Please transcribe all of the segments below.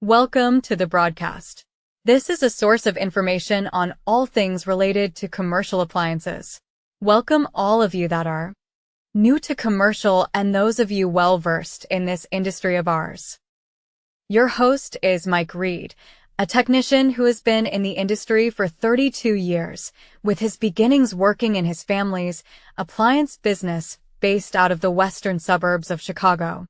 Welcome to the broadcast. This is a source of information on all things related to commercial appliances. Welcome all of you that are new to commercial and those of you well-versed in this industry of ours. Your host is Mike Reed, a technician who has been in the industry for 32 years, with his beginnings working in his family's appliance business based out of the western suburbs of Chicago.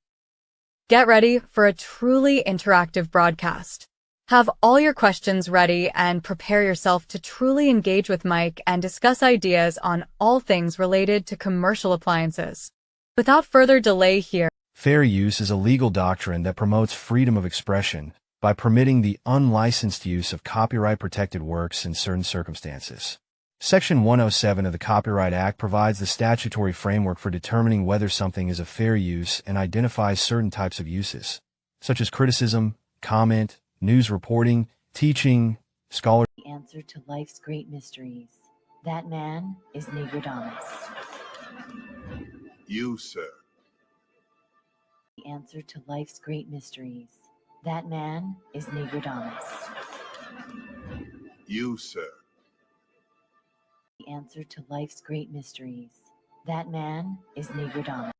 Get ready for a truly interactive broadcast. Have all your questions ready and prepare yourself to truly engage with Mike and discuss ideas on all things related to commercial appliances. Without further delay here. Fair use is a legal doctrine that promotes freedom of expression by permitting the unlicensed use of copyright-protected works in certain circumstances. Section 107 of the Copyright Act provides the statutory framework for determining whether something is a fair use and identifies certain types of uses, such as criticism, comment, news reporting, teaching, scholarship. The answer to life's great mysteries. That man is Negrodamus. You, sir. The answer to life's great mysteries. That man is Negrodamus. You, sir. The answer to life's great mysteries. That man is Negrodamus.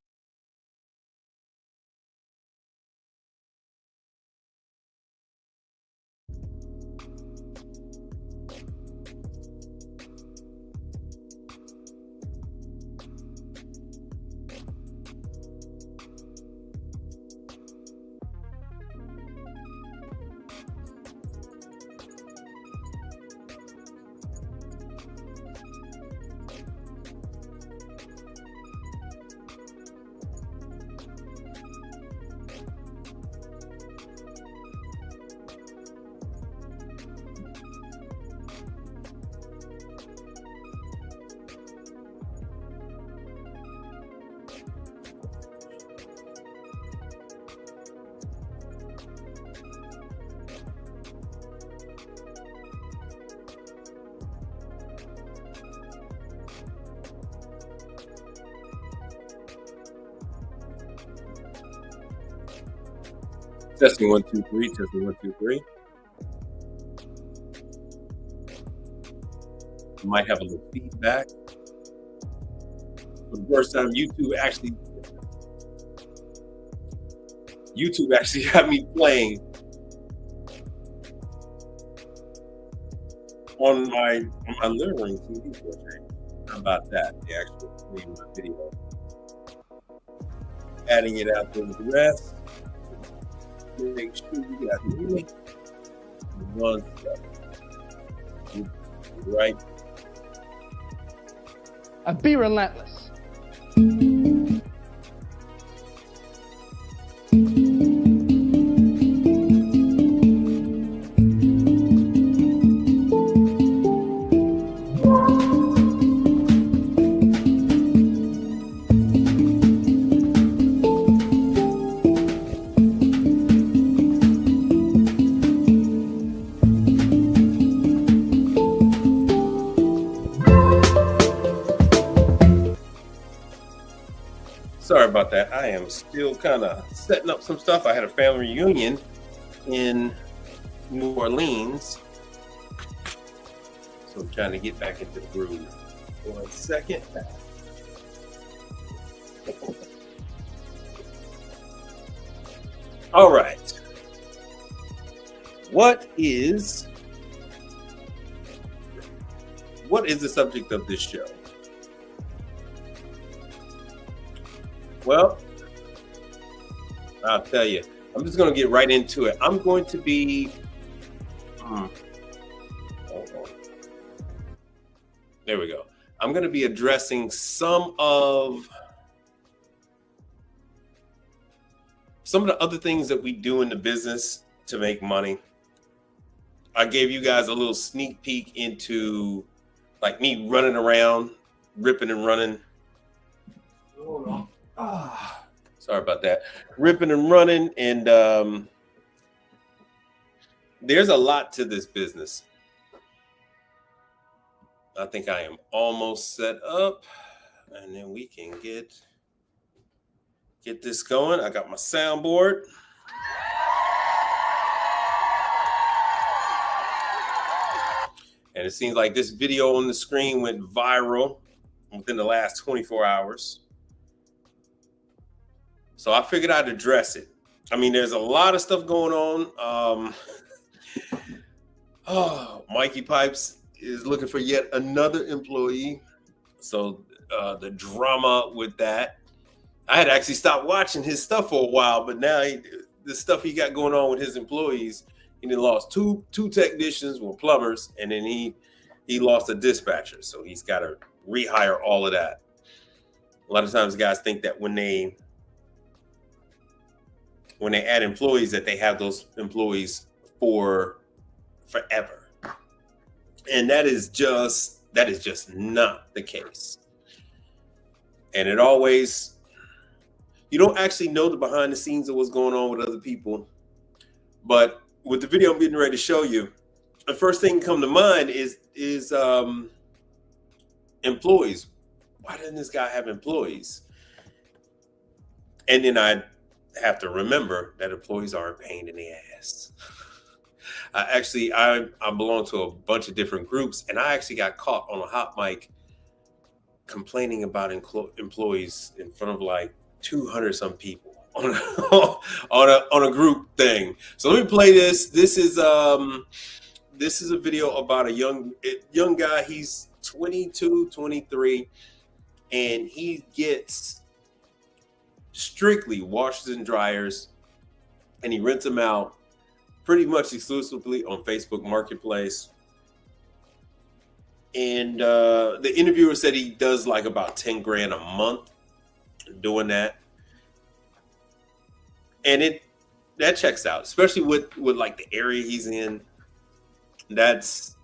Testing 1 2 3. Testing 1 2 3. Might have a little feedback. For the first time, YouTube actually got me playing on my living room TV portrait. How about that? The actual stream my video. Adding it out to the rest. Make sure you got me. One step. Right. Be relentless. Sorry about that. I am still kind of setting up some stuff. I had a family reunion in New Orleans. So I'm trying to get back into the groove. 1 second. All right. What is the subject of this show? Well, I'll tell you. I'm just going to get right into it. I'm going to be... There we go. I'm going to be addressing some of the other things that we do in the business to make money. I gave you guys a little sneak peek into like me running around, ripping and running. Sorry about that. Ripping and running. And there's a lot to this business. I think I am almost set up, and then we can get this going. I got my soundboard. And it seems like this video on the screen went viral within the last 24 hours. So I figured I'd address it. I mean, there's a lot of stuff going on. Mikey Pipes is looking for yet another employee. So the drama with that. I had actually stopped watching his stuff for a while, but now the stuff he got going on with his employees, he lost two technicians, were plumbers, and then he lost a dispatcher. So he's got to rehire all of that. A lot of times guys think that when they add employees that they have those employees for forever. And that is just not the case. And it always, you don't actually know the behind the scenes of what's going on with other people. But with the video I'm getting ready to show you, the first thing that come to mind is employees. Why doesn't this guy have employees? And then I have to remember that employees are a pain in the ass. I belong to a bunch of different groups, and I actually got caught on a hot mic complaining about employees in front of like 200 some people on a group thing. So let me play this. This is a video about a young guy. He's 22, 23, and he gets strictly washers and dryers, and he rents them out pretty much exclusively on Facebook Marketplace. And the interviewer said he does like about 10 grand a month doing that. And that checks out, especially with like the area he's in. That's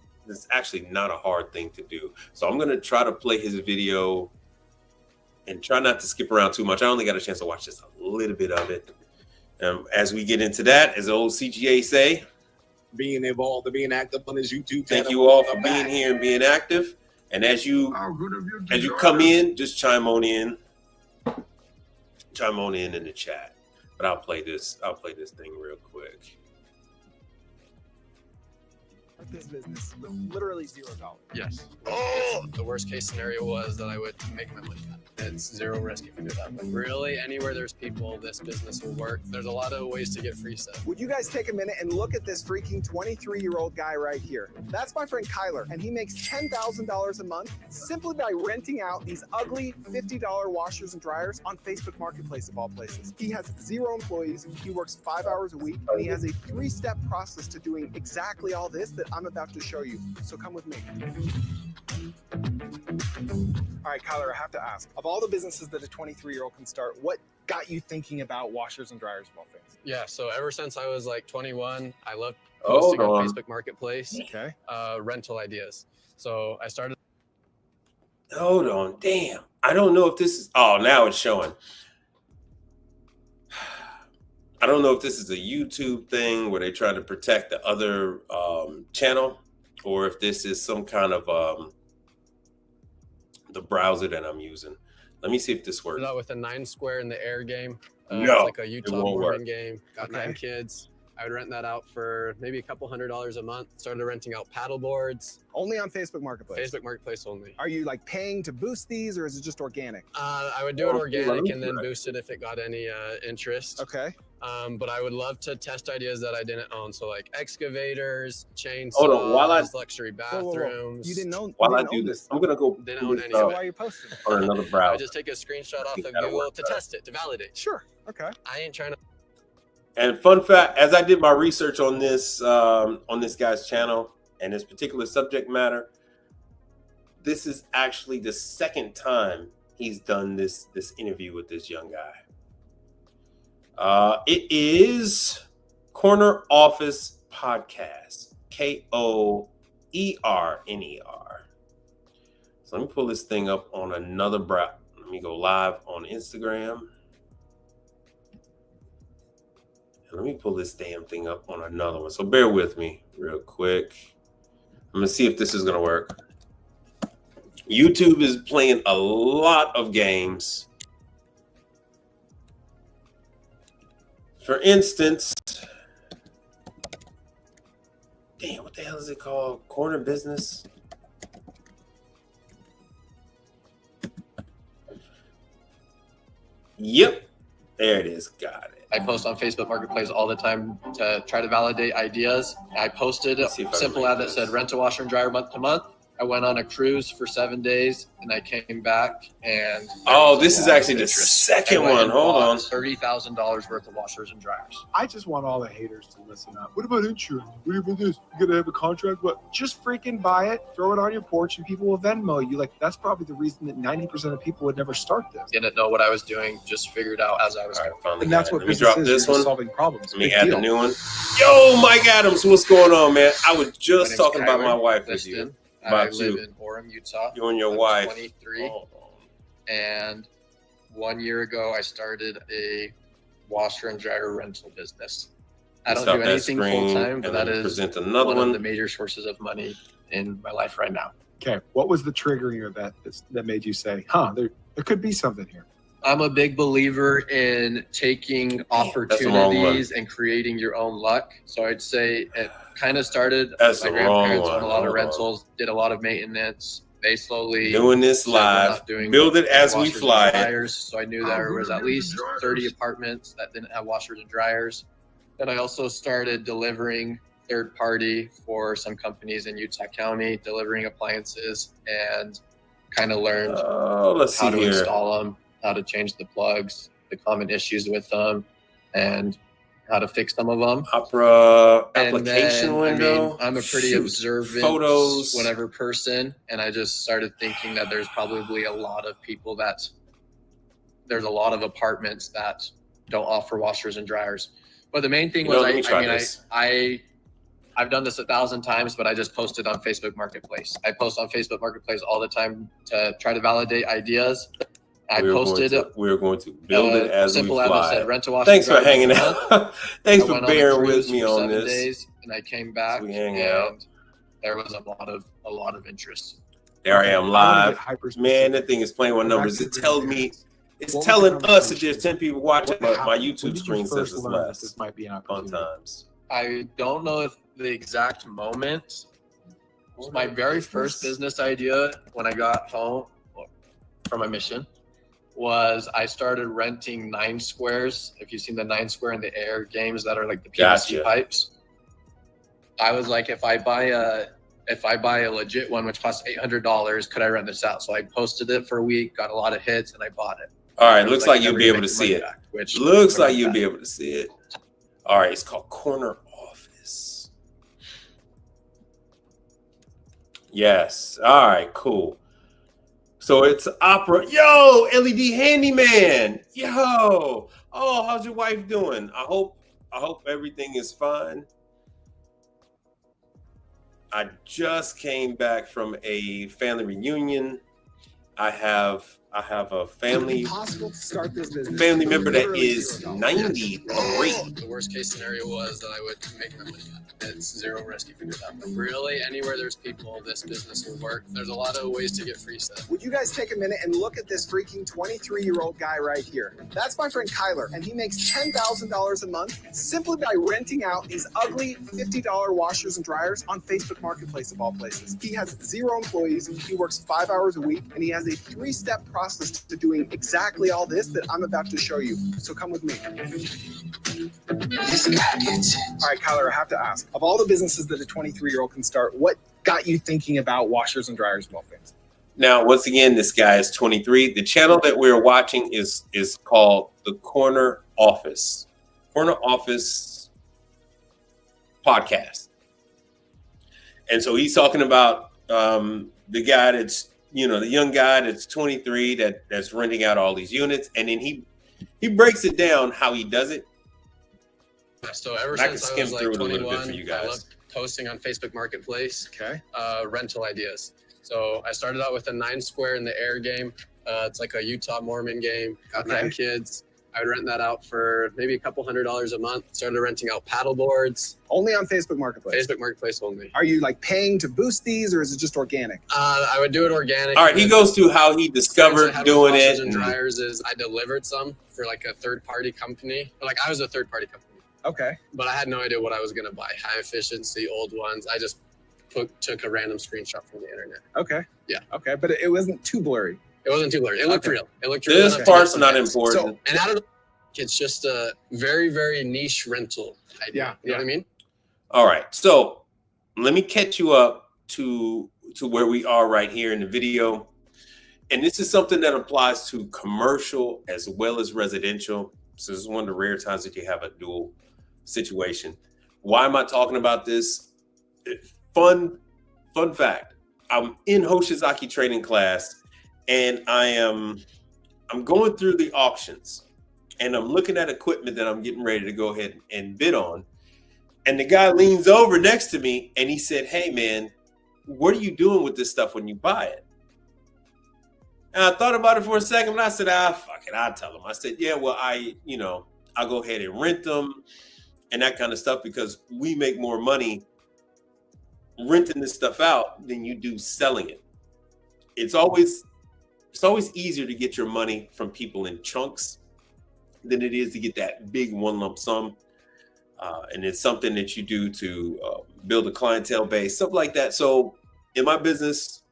actually not a hard thing to do. So I'm going to try to play his video and try not to skip around too much. I only got a chance to watch just a little bit of it. As we get into that, as the old CGA say, being involved and being active on his YouTube channel. Thank you all for being here and being active. And as you come in, just chime on in the chat. But I'll play this thing real quick. This business, literally $0. Yes. Oh! The worst case scenario was that I would make my money back. It's zero risk if you do that. But really, anywhere there's people, this business will work. There's a lot of ways to get free stuff. Would you guys take a minute and look at this freaking 23-year-old guy right here? That's my friend Kyler, and he makes $10,000 a month simply by renting out these ugly $50 washers and dryers on Facebook Marketplace of all places. He has 0 employees, he works 5 hours a week, and he has a 3-step process to doing exactly all this that I'm about to show you. So come with me. All right, Kyler, I have to ask, of all the businesses that a 23-year-old can start, what got you thinking about washers and dryers of all things? Yeah, so ever since I was like 21, I loved posting on Facebook Marketplace, rental ideas. So I started. Hold on, damn. I don't know if this is, now it's showing. I don't know if this is a YouTube thing where they try to protect the other channel, or if this is some kind of the browser that I'm using. Let me see if this works. With a 9 square in the air game. No, it's like a Utah won't boarding work. game. Got 9 kids. I would rent that out for maybe a couple $100s a month. Started renting out paddle boards. Only on Facebook Marketplace? Facebook Marketplace only. Are you like paying to boost these, or is it just organic? I would do it organic and then boost it if it got any interest. Okay. But I would love to test ideas that I didn't own. So like excavators, chainsaws, Hold on, while luxury bathrooms. You didn't know. While I do this, I'm gonna go. Didn't own any So of why are it. you posting? On another I browser. just take a screenshot off of that'll Google work to better. test it, to validate. Sure. Okay. I ain't trying to. And fun fact, as I did my research on this guy's channel and this particular subject matter, this is actually the second time he's done this interview with this young guy. It is Corner Office Podcast, KOERNER. So let me pull this thing up on another browser. Let me go live on Instagram. Let me pull this damn thing up on another one. So bear with me real quick. I'm going to see if this is going to work. YouTube is playing a lot of games. For instance, Damn, what the hell is it called? Corner business. Yep, there it is. Got it. I post on Facebook Marketplace all the time to try to validate ideas. I posted a See if I can simple ad read that this. said rent a washer and dryer month to month. I went on a cruise for 7 days and I came back and Oh, this is actually the second one. Hold on. $30,000 worth of washers and dryers. I just want all the haters to listen up. What about insurance? What about this? You gotta have a contract? What? Just freaking buy it, throw it on your porch, and people will Venmo you. Like, that's probably the reason that 90% of people would never start this. Didn't know what I was doing, just figured out as I was All going. right, finally And that's got it. what Let me business drop is. this You're one. just solving problems. Let me Big add deal. the new one. Yo, Mike Adams, what's going on, man? I was My just name's talking about Kyler my wife with Liston. you. I About live you. in Orem, Utah. You and your I'm wife. 23. Hold on. And 1 year ago, I started a washer and dryer rental business. I don't Stop do that anything screen, full time, but and that then is present another one one. of the major sources of money in my life right now. Okay, what was the triggering event that made you say, there could be something here? I'm a big believer in taking that's the wrong opportunities and creating your own luck. So I'd say it kind of started. That's My the wrong grandparents one. owned a lot of Hold on. rentals, did a lot of maintenance. They slowly Doing this said, "We're live. not doing Build it as we washers and fly it. dryers." So I knew there was at least 30 apartments that didn't have washers and dryers. Then I also started delivering third party for some companies in Utah County, delivering appliances, and kind of learned Oh, let's see how to here. install them, how to change the plugs, the common issues with them, and how to fix some of them. Opera And application then, window. I'm a pretty Shoot. observant, Photos. whatever person, and I just started thinking that there's probably a lot of people there's a lot of apartments that don't offer washers and dryers. But the main thing You know, was, let me try this. I've done this 1,000 times, but I just posted on Facebook Marketplace. I post on Facebook Marketplace all the time to try to validate ideas. We're going to build it as we simple ad that said fly. rent a washer. Thanks for and dryer hanging once a month. out. Thanks I for went on a bearing cruise with me for on 7 this. days, and I came back, We hang and out. there was a lot of interest. There I am wanna live. get hyper-specific. Man, that thing is playing with Go back numbers. to It the tells me, grandparents. it's What was telling the us that there's conversation? 10 people watching, but my When YouTube did you screen says first it's learn that less. this might be an Fun opportunity? times. I don't know if the exact moment. My very first business idea when I got home from my mission was I started renting 9 squares. If you've seen the 9 square in the air games that are like the PVC Gotcha. pipes, I was like, if I buy a legit one which costs $800, could I rent this out? So I posted it for a week, got a lot of hits, and I bought it. All right, It was looks like you'll never be able gonna to make the see money it. back, which Looks I'm like like you'll that. be able to see it. All right, it's called Corner Office. Yes. All right, cool. So it's Opera. Yo, LED handyman. Yo. Oh, how's your wife doing? I hope everything is fine. I just came back from a family reunion. I have a family Impossible to start this business. family member that Literally is $0. 93. The worst case scenario was that I would make my money back. It's zero risk if you do that. But really, anywhere there's people, this business will work. There's a lot of ways to get free stuff. Would you guys take a minute and look at this freaking 23-year-old guy right here? That's my friend Kyler, and he makes $10,000 a month simply by renting out these ugly $50 washers and dryers on Facebook Marketplace of all places. He has 0 employees, he works 5 hours a week, and he has a 3-step process to doing exactly all this that I'm about to show you. So come with me. This guy gets it. All right, Kyler, I have to ask, of all the businesses that a 23-year-old can start, what got you thinking about washers and dryers of all things? Now, once again, this guy is 23. The channel that we're watching is called the Corner Office. Corner Office podcast. And so he's talking about the guy that's, the young guy that's 23 that's renting out all these units. And then he breaks it down how he does it. So ever I can since I skim was like through it a little bit 21, for you I guys. loved posting on Facebook Marketplace, Okay. rental ideas. So I started out with a 9 square in the air game. It's like a Utah Mormon game. Got Okay. 9 kids. I would rent that out for maybe a couple $100 a month. Started renting out paddle boards. Only on Facebook Marketplace. Facebook Marketplace only. Are you like paying to boost these, or is it just organic? I would do it organic. All right, he goes through how he discovered doing it. And dryers is I delivered some for like a third-party company. Like I was a third-party company. Okay. but I had no idea what I was going to buy. High efficiency, old ones. I just took a random screenshot from the internet. Okay. Yeah. Okay, but it wasn't too blurry. It wasn't too blurry. It looked Okay. real. It looked real. This enough to part's get not some hits. important. And out of the, it's just a very, very niche rental idea. You know what I mean? All right. So let me catch you up to where we are right here in the video. And this is something that applies to commercial as well as residential. So this is one of the rare times that you have a dual situation. Why am I talking about this? Fun fact. I'm in Hoshizaki training class and I'm going through the auctions and I'm looking at equipment that I'm getting ready to go ahead and bid on. And the guy leans over next to me and he said, "Hey man, what are you doing with this stuff when you buy it?" And I thought about it for a second, and I said, fuck it, I'll tell him. I said, yeah, well, I'll go ahead and rent them and that kind of stuff because we make more money renting this stuff out than you do selling it. It's always easier to get your money from people in chunks than it is to get that big one lump sum. And it's something that you do to build a clientele base, stuff like that. So in my business,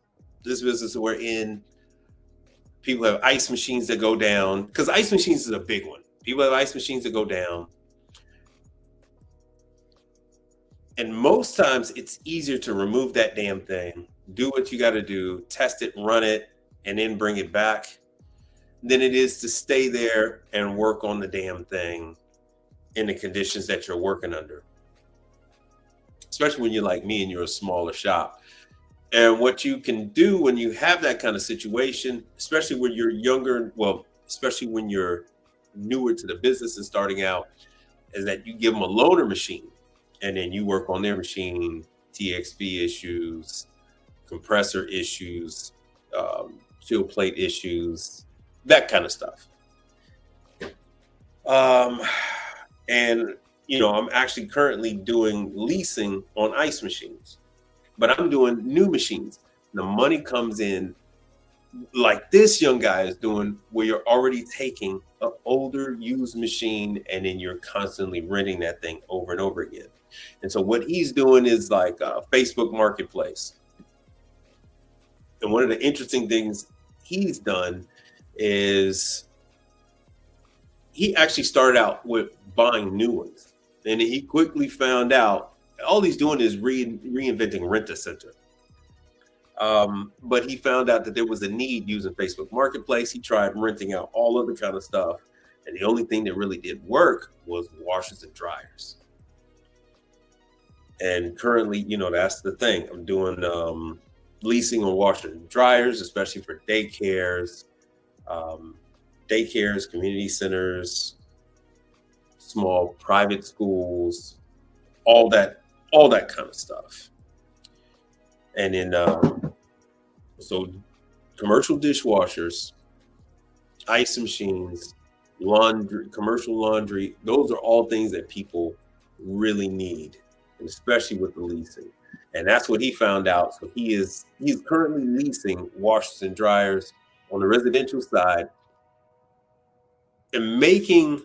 this business that we're in, people have ice machines that go down because ice machines is a big one. People have ice machines that go down. And most times it's easier to remove that damn thing, do what you got to do, test it, run it, and then bring it back than it is to stay there and work on the damn thing in the conditions that you're working under. Especially when you're like me and you're a smaller shop. And what you can do when you have that kind of situation, especially when you're younger, well, especially when you're newer to the business and starting out, is that you give them a loaner machine and then you work on their machine, TXV issues, compressor issues, chill plate issues, that kind of stuff. And, I'm actually currently doing leasing on ice machines. But I'm doing new machines. The money comes in like this young guy is doing, where you're already taking an older used machine and then you're constantly renting that thing over and over again. And so what he's doing is like a Facebook Marketplace. And one of the interesting things he's done is he actually started out with buying new ones. And he quickly found out all he's doing is reinventing Rent-A-Center. But he found out that there was a need using Facebook Marketplace. He tried renting out all other kind of stuff. And the only thing that really did work was washers and dryers. And currently, that's the thing. I'm doing leasing on washers and dryers, especially for daycares, community centers, small private schools, all that kind of stuff. And then so commercial dishwashers, ice machines, laundry, commercial laundry, those are all things that people really need, and especially with the leasing. And that's what he found out. So he's currently leasing washers and dryers on the residential side and making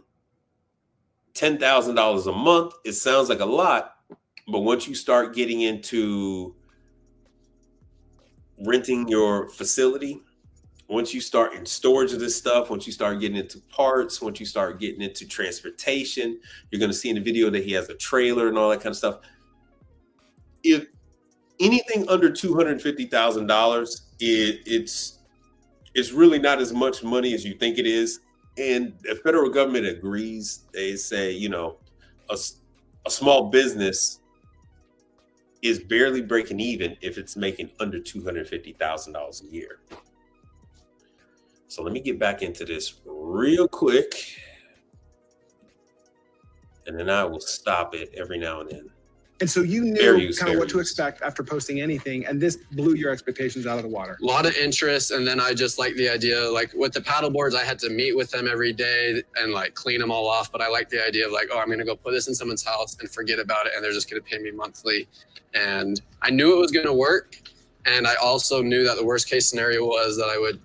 $10,000 a month. It sounds like a lot, but once you start getting into renting your facility, once you start in storage of this stuff, once you start getting into parts, once you start getting into transportation, you're going to see in the video that he has a trailer and all that kind of stuff. If anything under $250,000, it's really not as much money as you think it is. And the federal government agrees. They say, a small business is barely breaking even if it's making under $250,000 a year. So let me get back into this real quick, and then I will stop it every now and then. And so you knew kind of what to expect after posting anything, and this blew your expectations out of the water. A lot of interest, and then I just like the idea, like with the paddle boards, I had to meet with them every day and like clean them all off. But I like the idea of like, I'm going to go put this in someone's house and forget about it, and they're just going to pay me monthly. And I knew it was going to work, and I also knew that the worst case scenario was that I would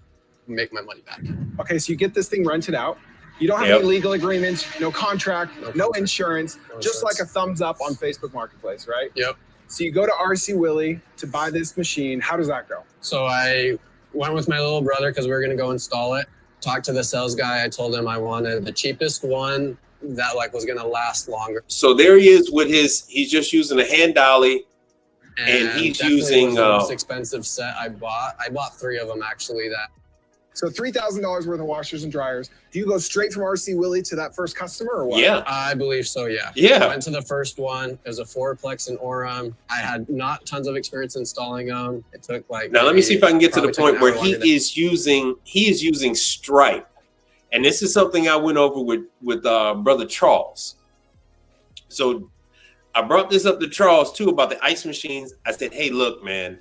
make my money back. Okay, so you get this thing rented out. You don't have Yep. any legal agreements, no contract, no insurance, just like a thumbs up on Facebook Marketplace, right? Yep. So you go to RC Willie to buy this machine. How does that go? So I went with my little brother because we were gonna go install it. Talked to the sales guy. I told him I wanted the cheapest one that like was gonna last longer. So there he is with he's just using a hand dolly. And he's definitely using, was the most expensive set I bought. I bought 3 of them actually. That So $3,000 worth of washers and dryers. Do you go straight from RC Willie to that first customer or what? Yeah. I believe so. Yeah. Yeah. I went to the first one. It was a 4-plex in Orem. I had not tons of experience installing them. It took like. Now let me see if I can get to the probably point took where an hour longer he is using Stripe, and this is something I went over with brother Charles. So I brought this up to Charles too about the ice machines. I said, "Hey, look, man,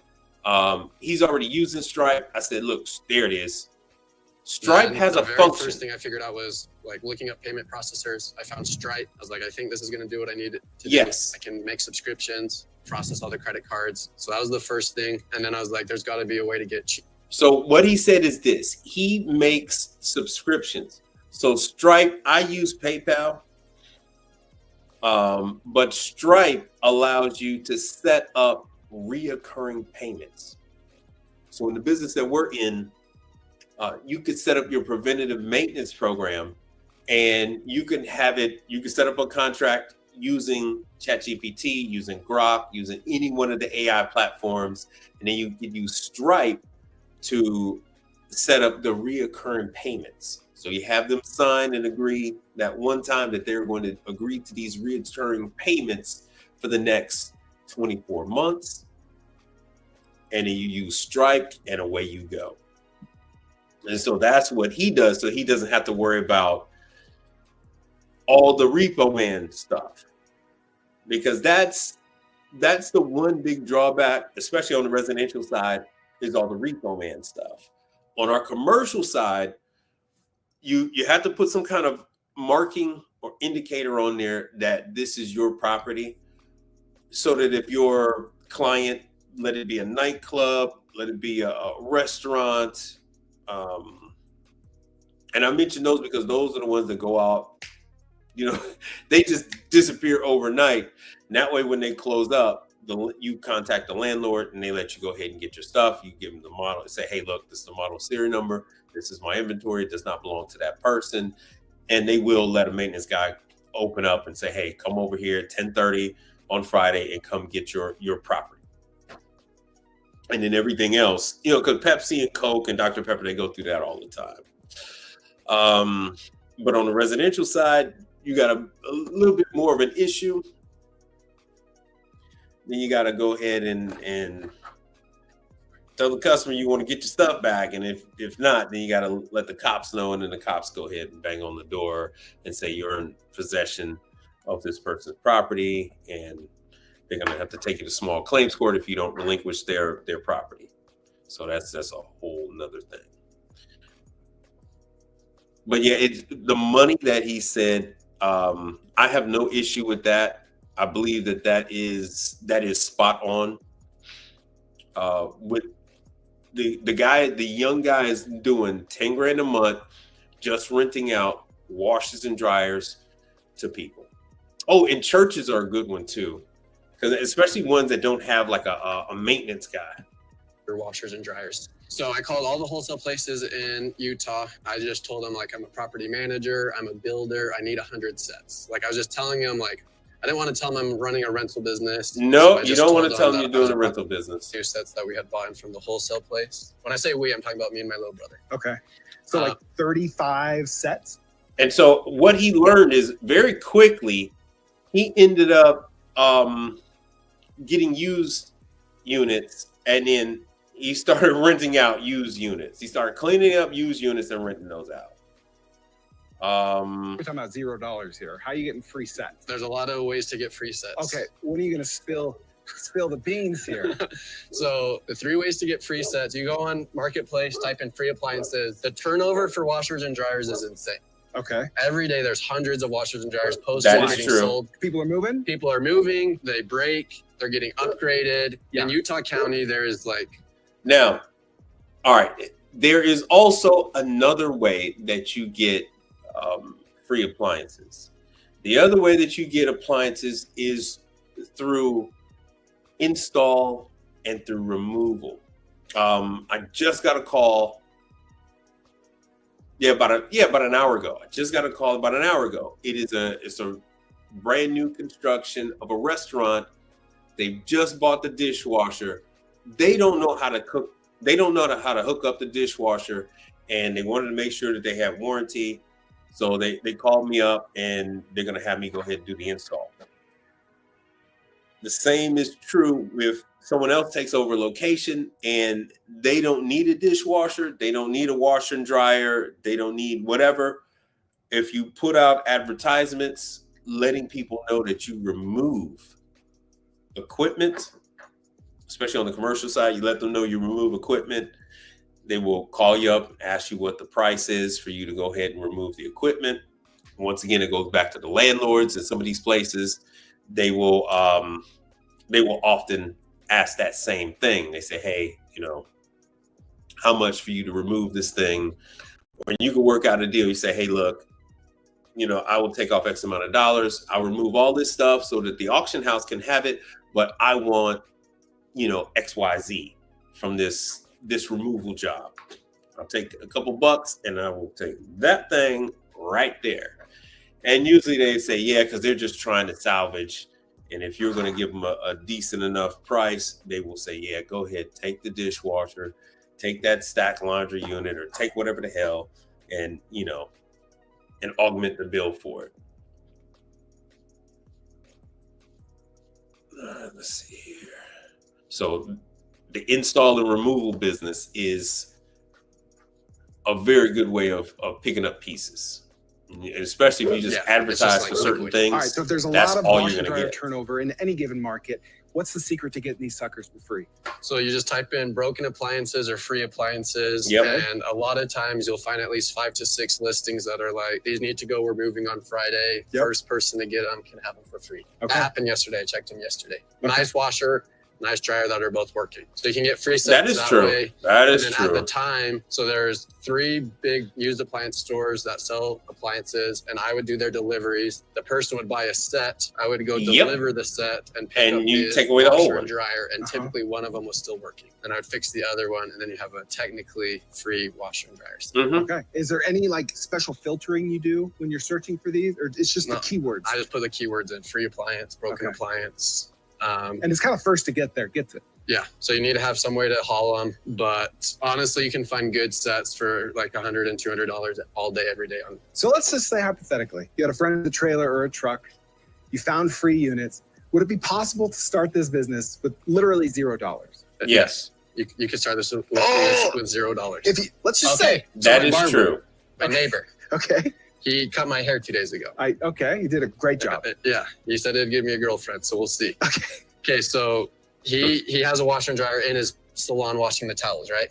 he's already using Stripe." I said, "Look, there it is. Stripe Then has the a very function." First thing I figured out was like looking up payment processors. I found Stripe. I was like, I think this is going to do what I need it to do. Yes. I can make subscriptions, process all the credit cards. So that was the first thing. And then I was like, there's got to be a way to get cheap. So what he said is this: he makes subscriptions. So Stripe, I use PayPal, but Stripe allows you to set up reoccurring payments. So in the business that we're in, you could set up your preventative maintenance program, and you can have it. You can set up a contract using ChatGPT, using Grok, using any one of the AI platforms, and then you can use Stripe to set up the reoccurring payments. So you have them sign and agree that one time that they're going to agree to these reoccurring payments for the next 24 months. And then you use Stripe and away you go. And so that's what he does. So he doesn't have to worry about all the repo man stuff, because that's the one big drawback, especially on the residential side, is all the repo man stuff. On our commercial side, you have to put some kind of marking or indicator on there that this is your property, so that if your client, let it be a nightclub, let it be a restaurant, and I mention those because those are the ones that go out, they just disappear overnight. And that way, when they close up, you contact the landlord and they let you go ahead and get your stuff. You give them the model and say, "Hey, look, this is the model serial number. This is my inventory. It does not belong to that person." And they will let a maintenance guy open up and say, "Hey, come over here at 10:30 on Friday and come get your property." And then everything else, because Pepsi and Coke and Dr. Pepper, they go through that all the time. But on the residential side, you got a little bit more of an issue. Then you got to go ahead and tell the customer you want to get your stuff back. And if not, then you got to let the cops know. And then the cops go ahead and bang on the door and say you're in possession of this person's property. And they're going to have to take you to small claims court if you don't relinquish their property. So that's a whole nother thing. But yeah, it's the money that he said. I have no issue with that. I believe that is spot on. With the young guy is doing 10 grand a month, just renting out washers and dryers to people. Oh, and churches are a good one too, because especially ones that don't have like a maintenance guy. Your washers and dryers. So I called all the wholesale places in Utah. I just told them like, I'm a property manager, I'm a builder, I need 100 sets. Like I was just telling them, like, I didn't want to tell them I'm running a rental business. No, so you don't want to tell them you're doing a rental business. New sets that we had bought in from the wholesale place. When I say we, I'm talking about me and my little brother. Okay. So like 35 sets? And so what he learned is very quickly, he ended up getting used units, and then he started renting out used units. He started cleaning up used units and renting those out. We're talking about $0 here. How are you getting free sets? There's a lot of ways to get free sets. Okay, what are you going to spill the beans here? So the 3 ways to get free sets, you go on Marketplace, type in free appliances. The turnover for washers and dryers is insane. Okay. Every day there's hundreds of washers and dryers posted, That is getting true. sold. People are moving? People are moving, they break, they're getting upgraded. Yeah. In Utah County, there is like... Now, all right, there is also another way that you get free appliances. The other way that you get appliances is through install and through removal. I just got a call. About an hour ago. I just got a call about an hour ago. It's a brand new construction of a restaurant. They've just bought the dishwasher. They don't know how to cook. They don't know how to hook up the dishwasher, and they wanted to make sure that they have warranty. So they called me up, and they're going to have me go ahead and do the install. The same is true if someone else takes over a location and they don't need a dishwasher, they don't need a washer and dryer, they don't need whatever. If you put out advertisements letting people know that you remove equipment, especially on the commercial side, you let them know you remove equipment, they will call you up and ask you what the price is for you to go ahead and remove the equipment. Once again, it goes back to the landlords in some of these places. They will often ask that same thing. They say, hey, how much for you to remove this thing? Or you can work out a deal. You say, hey, look, I will take off X amount of dollars. I'll remove all this stuff so that the auction house can have it, but I want, XYZ from this removal job. I'll take a couple bucks and I will take that thing right there. And usually they say, yeah, because they're just trying to salvage. And if you're going to give them a decent enough price, they will say, yeah, go ahead, take the dishwasher, take that stack laundry unit, or take whatever the hell, and, and augment the bill for it. Let's see here. So the install and removal business is a very good way of picking up pieces. Especially if you just advertise for certain things. All right, so if there's a lot of washer and dryer turnover in any given market, what's the secret to getting these suckers for free? So you just type in broken appliances or free appliances, and a lot of times you'll find at least 5 to 6 listings that are like, these need to go, we're moving on Friday. First person to get them can have them for free. That happened yesterday. I checked them yesterday. Nice washer, nice dryer that are both working. So you can get free sets that is true. Way. That is true. At the time, so there's 3 big used appliance stores that sell appliances, and I would do their deliveries. The person would buy a set. I would go deliver the set and pick up you take away the whole and dryer, and typically one of them was still working. And I would fix the other one, and then you have a technically free washer and dryer set. Okay. Is there any special filtering you do when you're searching for these, or it's just the keywords? I just put the keywords in: free appliance, broken appliance. And it's kind of first to get there, gets it. Yeah, so you need to have some way to haul them, but honestly, you can find good sets for like $100 and $200 all day, every day. So let's just say hypothetically, you had a friend with a trailer or a truck, you found free units. Would it be possible to start this business with literally $0? Yes. You can start this with $0. Let's just say that is true. My neighbor. Okay. He cut my hair 2 days ago. You did a great job. Yeah, he said he'd give me a girlfriend, so we'll see. Okay, so he has a washer and dryer in his salon washing the towels, right?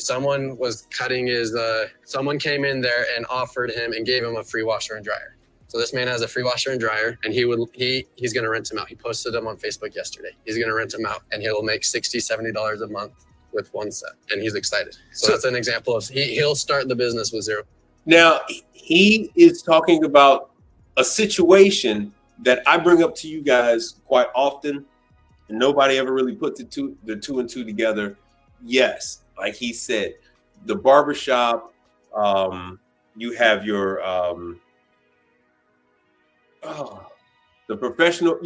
Someone was cutting his. Someone came in there and offered him and gave him a free washer and dryer. So this man has a free washer and dryer, and he's going to rent them out. He posted them on Facebook yesterday. He's going to rent them out, and he'll make $60-$70 a month with one set, and he's excited. So that's an example of he'll start the business with $0. Now, he is talking about a situation that I bring up to you guys quite often, and nobody ever really put the two and two together. Yes, like he said, the barbershop, you have your the professional,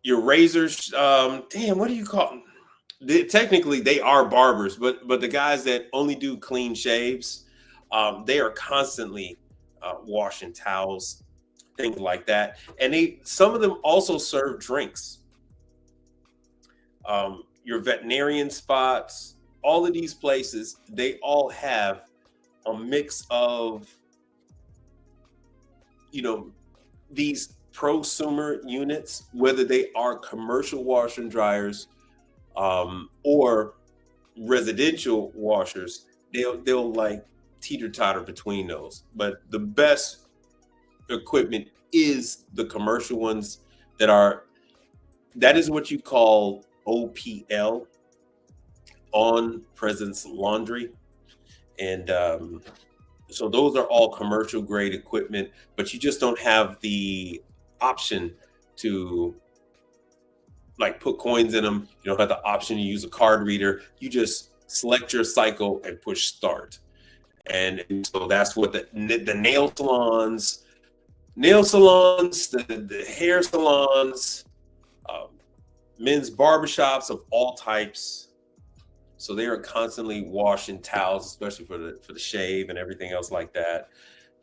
your razors, what do you call them? Technically they are barbers, but the guys that only do clean shaves, they are constantly washing towels, things like that. And some of them also serve drinks. Your veterinarian spots, all of these places, they all have a mix of, these prosumer units, whether they are commercial washer and dryers, or residential washers, they'll like teeter-totter between those. But the best equipment is the commercial ones that is what you call OPL, on presence laundry. And So those are all commercial grade equipment, but you just don't have the option to like put coins in them. You don't have the option to use a card reader. You just select your cycle and push start. And so that's what the nail salons, the hair salons, men's barbershops of all types. So they are constantly washing towels, especially for the shave and everything else like that.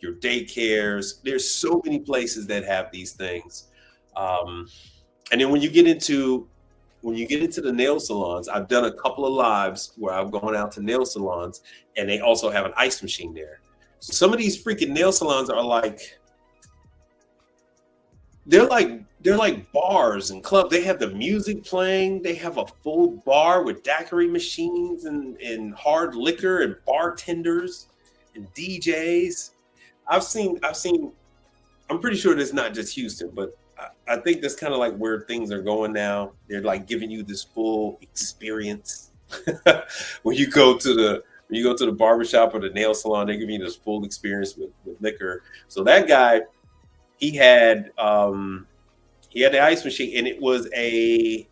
Your daycares, there's so many places that have these things. And then when you get into the nail salons, I've done a couple of lives where I've gone out to nail salons, and they also have an ice machine there. So some of these freaking nail salons are like, they're like bars and clubs. They have the music playing. They have a full bar with daiquiri machines and hard liquor and bartenders and DJs. I've seen. I'm pretty sure it's not just Houston, but I think that's kind of like where things are going now. They're like giving you this full experience. When you go to the barbershop or the nail salon, they're giving you this full experience with liquor. So that guy, he had the ice machine, and it was a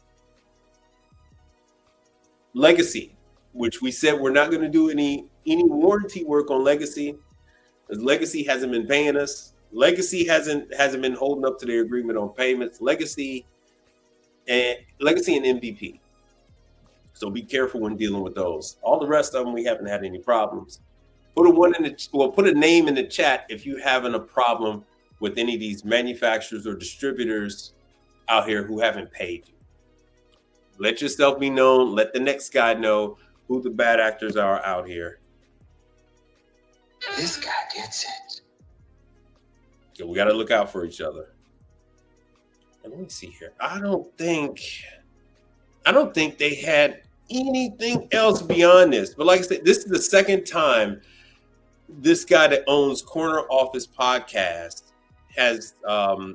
Legacy, which we said we're not going to do any warranty work on Legacy, because Legacy hasn't been paying us. Legacy hasn't been holding up to their agreement on payments. Legacy and MVP. So be careful when dealing with those. All the rest of them, we haven't had any problems. Put a name in the chat if you're having a problem with any of these manufacturers or distributors out here who haven't paid you. Let yourself be known. Let the next guy know who the bad actors are out here. This guy gets it. So we got to look out for each other. And let me see here. I don't think they had anything else beyond this. But like I said, this is the second time this guy that owns Corner Office Podcast has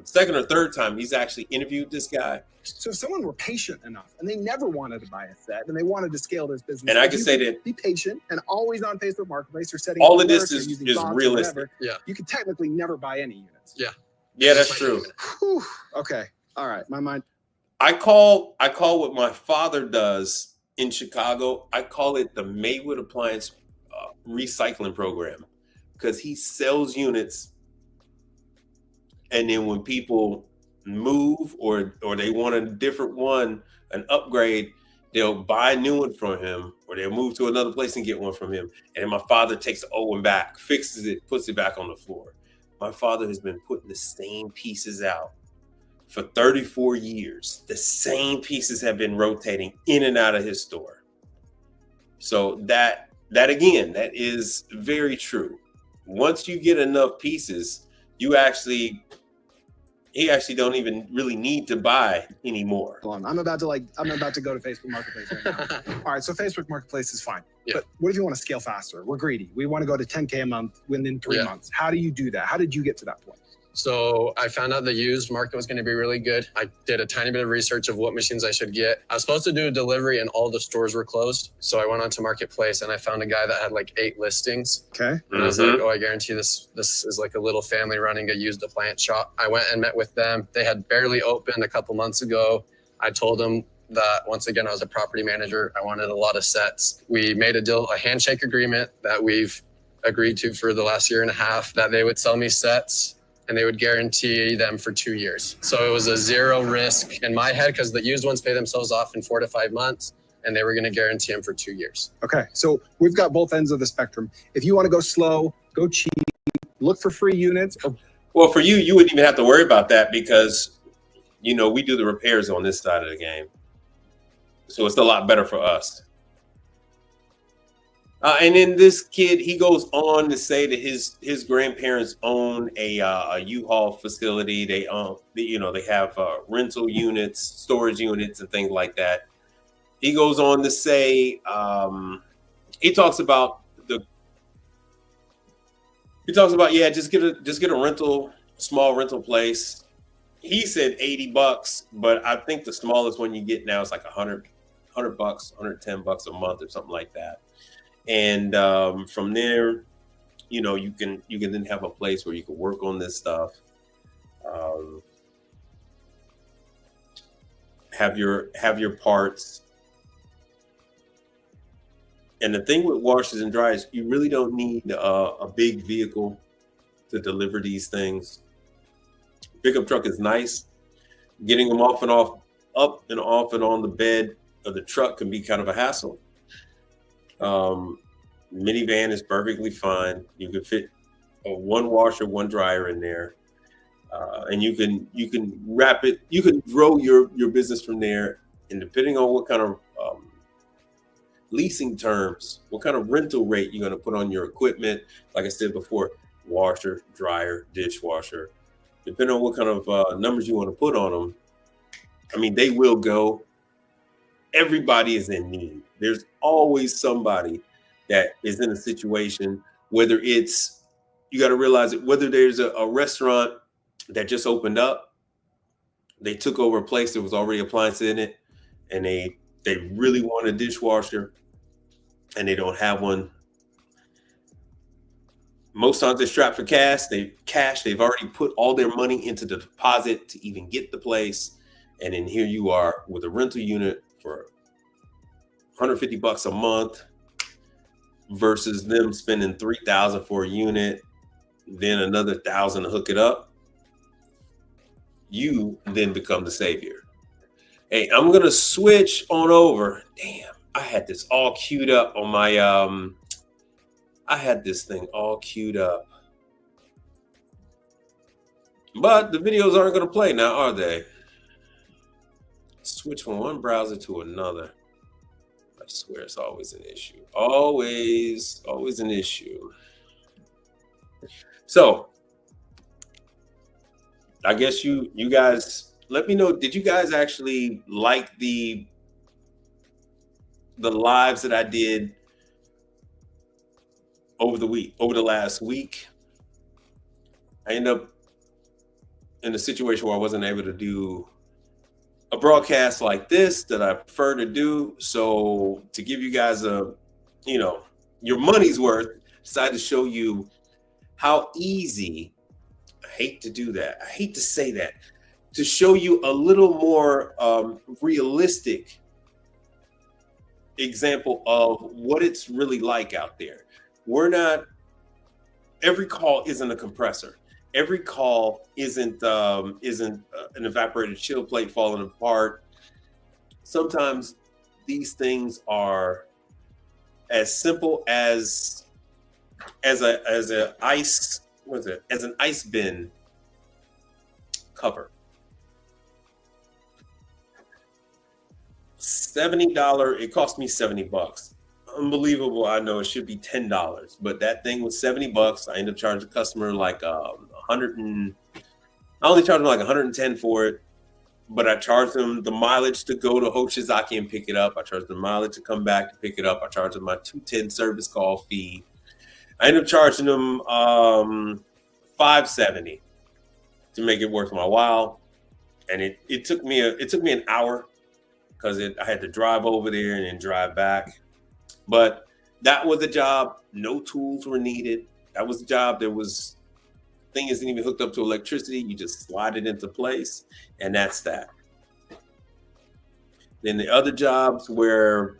second or third time he's actually interviewed this guy. So if someone were patient enough and they never wanted to buy a set and they wanted to scale their business, and I can say that be patient and always on Facebook Marketplace or setting all of this is realistic. Yeah, you could technically never buy any units. Yeah, that's true. Whew. Okay, all right, my mind. I call what my father does in Chicago. I call it the Maywood Appliance recycling program, because he sells units, and then when people move or they want a different one, an upgrade, they'll buy a new one from him, or they'll move to another place and get one from him. And then my father takes the old one back, fixes it, puts it back on the floor. My father has been putting the same pieces out for 34 years. The same pieces have been rotating in and out of his store. So that again, that is very true. Once you get enough pieces, he actually don't even really need to buy anymore. I'm about to go to Facebook Marketplace right now. All right, so Facebook Marketplace is fine. Yeah. But what if you want to scale faster? We're greedy. We want to go to 10K a month within 3 months. How do you do that? How did you get to that point? So I found out the used market was going to be really good. I did a tiny bit of research of what machines I should get. I was supposed to do a delivery and all the stores were closed. So I went onto Marketplace and I found a guy that had like 8 listings. Okay. And I was like, oh, I guarantee this is like a little family running a used appliance shop. I went and met with them. They had barely opened a couple months ago. I told them that once again, I was a property manager. I wanted a lot of sets. We made a deal, a handshake agreement that we've agreed to for the last year and a half, that they would sell me sets and they would guarantee them for 2 years. So it was a zero risk in my head, because the used ones pay themselves off in 4 to 5 months, and they were gonna guarantee them for 2 years. Okay, so we've got both ends of the spectrum. If you wanna go slow, go cheap, look for free units. Well, for you wouldn't even have to worry about that, because, we do the repairs on this side of the game. So it's a lot better for us. And then this kid, he goes on to say that his grandparents own a U-Haul facility. They own, they have rental units, storage units, and things like that. He goes on to say, he talks about just get a rental, small rental place. He said $80, but I think the smallest one you get now is like $100, $110 a month or something like that. And from there, you know, you can then have a place where you can work on this stuff. Have your parts. And the thing with washers and dryers, you really don't need a big vehicle to deliver these things. Pickup truck is nice. Getting them up and off and on the bed of the truck can be kind of a hassle. Minivan is perfectly fine. You can fit one washer, one dryer in there, and you can wrap it. You can grow your business from there. And depending on what kind of leasing terms, what kind of rental rate you're going to put on your equipment, like I said before, washer, dryer, dishwasher, depending on what kind of numbers you want to put on them. I mean, they will go. Everybody is in need. There's always somebody that is in a situation, whether it's, you got to realize it, whether there's a restaurant that just opened up, they took over a place that was already appliances in it, and they really want a dishwasher and they don't have one. Most times they're strapped for cash. They've already put all their money into the deposit to even get the place. And then here you are with a rental unit for $150 a month versus them spending $3,000 for a unit, then another $1,000 to hook it up. You then become the savior. Hey, I'm gonna switch on over. Damn, I had this all queued up on my I had this thing all queued up. But the videos aren't gonna play now, are they? Switch from one browser to another. I swear it's always an issue. Always an issue. So I guess you guys let me know, did you guys actually like the lives that I did over the last week? I ended up in a situation where I wasn't able to do a broadcast like this that I prefer to do. So to give you guys your money's worth, decided to show you how easy, I hate to do that, I hate to say that, to show you a little more realistic example of what it's really like out there. Every call isn't a compressor. Every call isn't an evaporated chill plate falling apart. Sometimes these things are as simple as an ice bin cover. $70. It cost me $70. Unbelievable. I know it should be $10, but that thing was $70. I ended up charging the customer like I only charged them like 110 for it, but I charged them the mileage to go to Hoshizaki and pick it up. I charged them mileage to come back to pick it up. I charged them my $210 service call fee. I ended up charging them $570 to make it worth my while, and it took me an hour because I had to drive over there and then drive back. But that was a job. No tools were needed. That was a job. Thing isn't even hooked up to electricity. You just slide it into place, and that's that. Then the other jobs what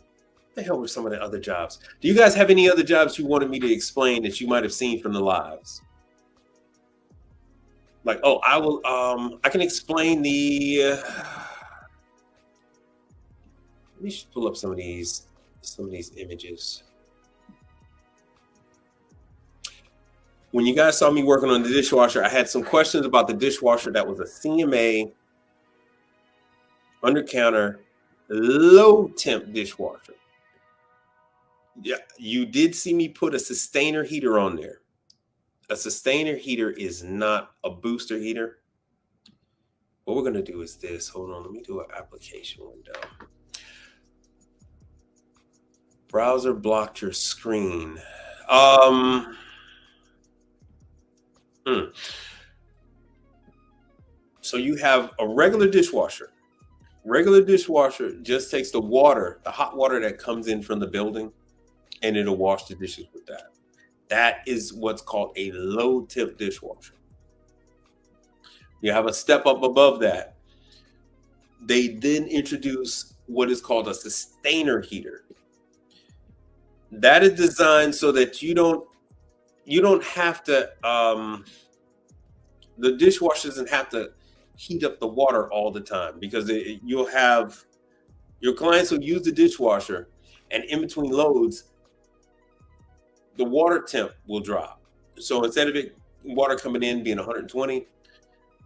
the hell were some of the other jobs? Do you guys have any other jobs you wanted me to explain that you might have seen from the lives? Like, oh, I can explain let me just pull up some of these images. When you guys saw me working on the dishwasher, I had some questions about the dishwasher that was a CMA under counter low temp dishwasher. Yeah, you did see me put a sustainer heater on there. A sustainer heater is not a booster heater. What we're going to do is this. Hold on, let me do an application window. Browser blocked your screen. So you have a regular dishwasher. Regular dishwasher just takes the hot water that comes in from the building, and it'll wash the dishes with that. That is what's called a low temp dishwasher. You have a step up above that. They then introduce what is called a sustainer heater. That is designed so that you don't have to, the dishwasher doesn't have to heat up the water all the time, because you'll have your clients will use the dishwasher, and in between loads, the water temp will drop. So instead of water coming in being 120,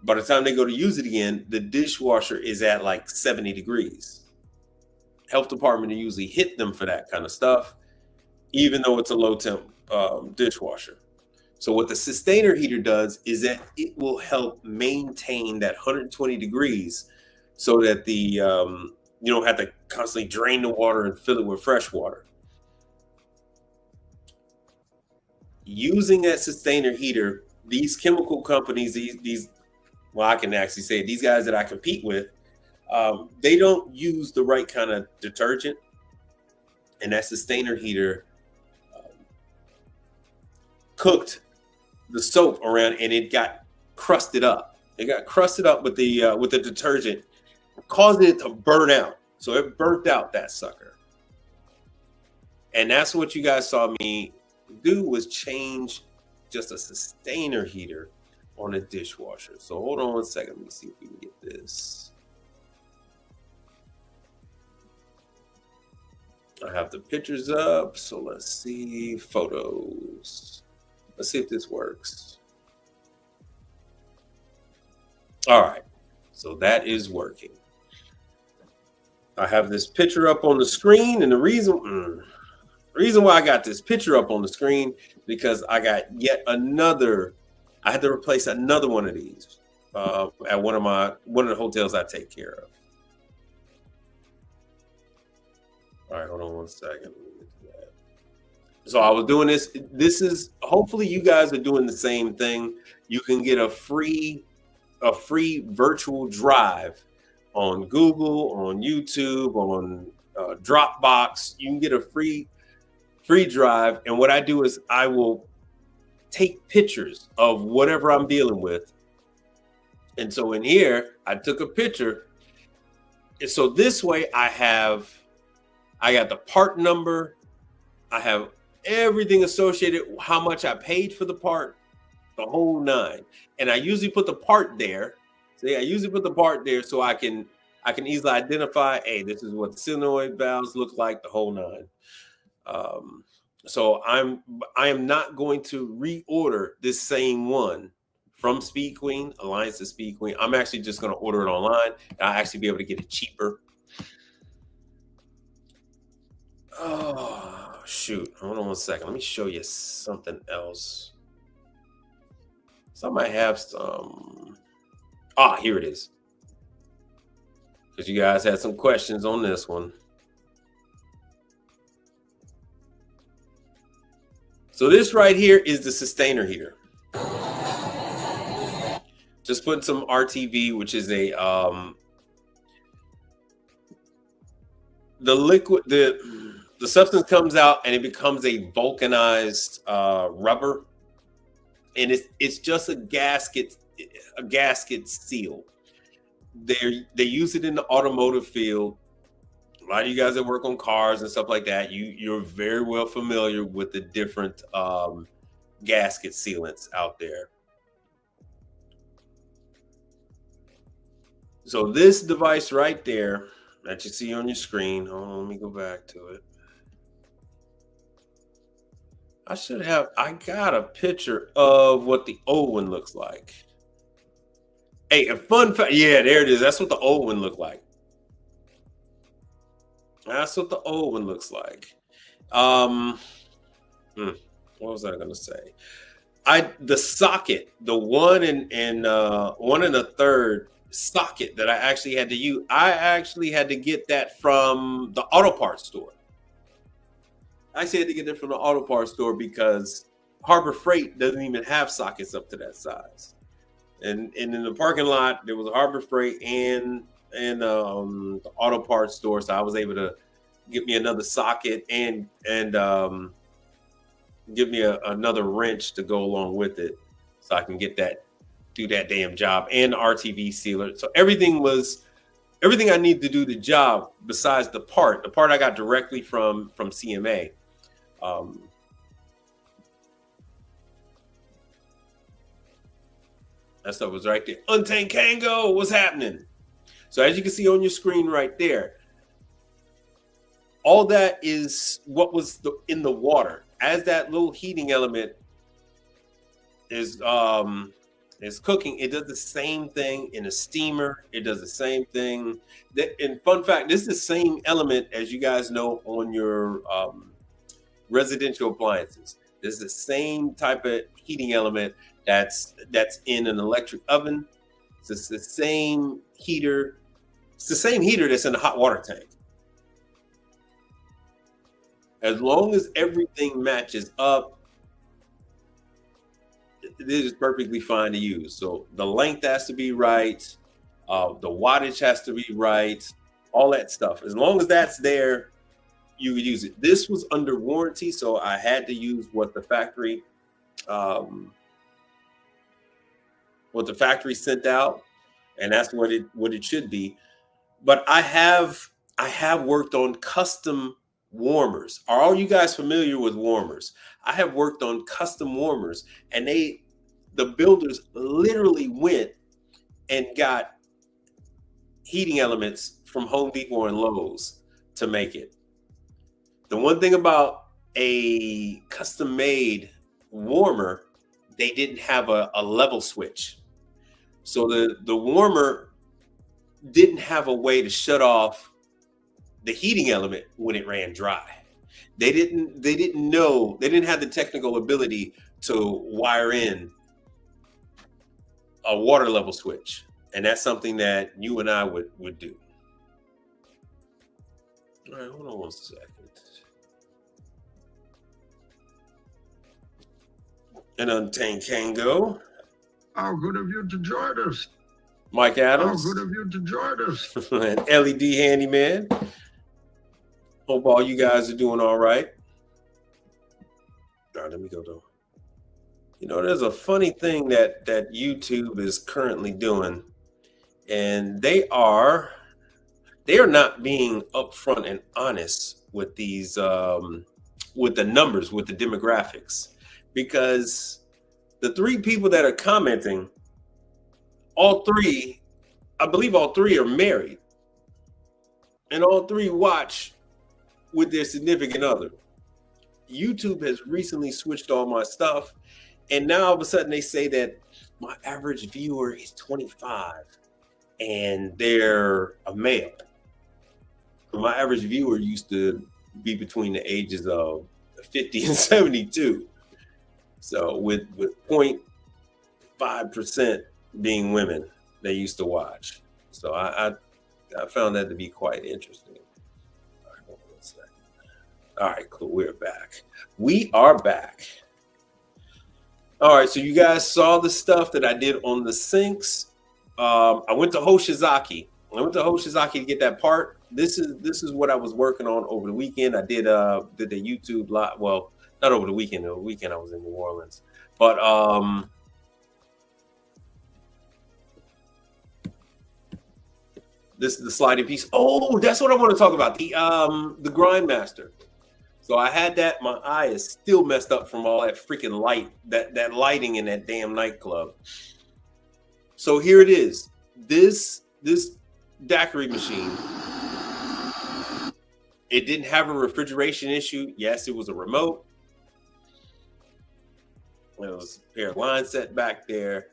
by the time they go to use it again, the dishwasher is at like 70 degrees. Health department usually hit them for that kind of stuff, even though it's a low temp dishwasher. So what the sustainer heater does is that it will help maintain that 120 degrees, so that the you don't have to constantly drain the water and fill it with fresh water. Using that sustainer heater, these chemical companies, well, I can actually say these guys that I compete with, they don't use the right kind of detergent, and that sustainer heater cooked the soap around, and it got crusted up. It got crusted up with the detergent, causing it to burn out. So it burnt out that sucker. And that's what you guys saw me do, was change just a sustainer heater on a dishwasher. So hold on one second. Let me see if we can get this. I have the pictures up. So let's see. Photos. Let's see if this works. All right. So that is working. I have this picture up on the screen, and the reason why I got this picture up on the screen, because I got yet another. I had to replace another one of these at one of the hotels I take care of. All right, hold on one second. So I was doing this. This is, hopefully you guys are doing the same thing. You can get a free virtual drive on Google, on YouTube, on Dropbox. You can get a free drive, and what I do is I will take pictures of whatever I'm dealing with. And so in here, I took a picture. And so this way I got the part number. I have everything associated, how much I paid for the part, the whole nine. And I usually put the part there. See, I usually put the part there so I can easily identify, hey, this is what the solenoid valves look like, the whole nine. So I am not going to reorder this same one from Speed Queen, Alliance to Speed Queen. I'm actually just going to order it online, and I'll actually be able to get it cheaper. Oh, shoot. Hold on one second. Let me show you something else. So I might have some. Here it is. Because you guys had some questions on this one. So this right here is the sustainer heater. Just putting some RTV, which is a the liquid, the substance comes out and it becomes a vulcanized rubber, and it's just a gasket seal. They use it in the automotive field. A lot of you guys that work on cars and stuff like that, you're very well familiar with the different gasket sealants out there. So this device right there that you see on your screen, hold on, let me go back to it. I got a picture of what the old one looks like. Hey, a fun fact, yeah, there it is. That's what the old one looked like. That's what the old one looks like. What was I gonna say? The socket, the one and a third socket that I actually had to use. I actually had to get that from the auto parts store. I actually had to get it from the auto parts store because Harbor Freight doesn't even have sockets up to that size. And in the parking lot, there was a Harbor Freight and the auto parts store, so I was able to get me another socket and give me another wrench to go along with it, so I can get that, do that damn job, and RTV sealer. So everything I need to do the job besides the part. The part I got directly from CMA. That stuff was right there. Untamed Kango, what's happening? So as you can see on your screen right there, all that is what was in the water. As that little heating element is cooking, it does the same thing in a steamer. It does the same thing. And fun fact, this is the same element, as you guys know, on your residential appliances. This is the same type of heating element that's in an electric oven. It's the same heater. It's the same heater that's in the hot water tank. As long as everything matches up, this is perfectly fine to use. So the length has to be right. The wattage has to be right. All that stuff. As long as that's there, you would use it. This was under warranty, so I had to use what the factory sent out, and that's what it should be. But I have worked on custom warmers. Are all you guys familiar with warmers? I have worked on custom warmers, and the builders literally went and got heating elements from Home Depot and Lowe's to make it. The one thing about a custom made warmer, they didn't have a level switch. So the warmer didn't have a way to shut off the heating element when it ran dry. They didn't have the technical ability to wire in a water level switch. And that's something that you and I would do. All right, hold on 1 second. And Untamed Kango. How good of you to join us. Mike Adams. How good of you to join us. And LED Handyman. Hope all you guys are doing all right. All right, let me go though. You know, there's a funny thing that YouTube is currently doing, and they are not being upfront and honest with these with the numbers, with the demographics, because the 3 people that are commenting, I believe all three are married, and all 3 watch with their significant other. YouTube has recently switched all my stuff, and now all of a sudden they say that my average viewer is 25 and they're a male. My average viewer used to be between the ages of 50 and 72. So with 0.5% being women, they used to watch. So I found that to be quite interesting. All right, hold on 1 second. All right, cool. We're back. We are back. All right, so you guys saw the stuff that I did on the sinks. I went to Hoshizaki. To get that part. This is what I was working on over the weekend. I did the YouTube live. Well, not over the weekend. Over the weekend I was in New Orleans, but this is the sliding piece. Oh, that's what I want to talk about. The Grindmaster. So I had that. My eye is still messed up from all that freaking light, that lighting in that damn nightclub. So here it is. This daiquiri machine. It didn't have a refrigeration issue. Yes, it was a remote. There was a pair of lines set back there.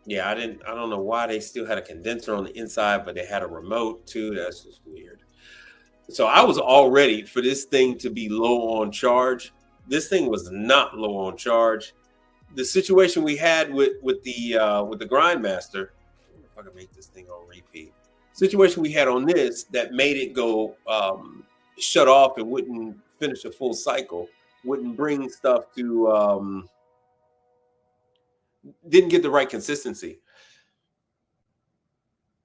Yeah, I don't know why they still had a condenser on the inside, but they had a remote too. That's just weird. So I was all ready for this thing to be low on charge. This thing was not low on charge. The situation we had with the Grindmaster, if I can make this thing on repeat. Situation we had on this that made it go shut off and wouldn't finish a full cycle, wouldn't bring stuff to didn't get the right consistency.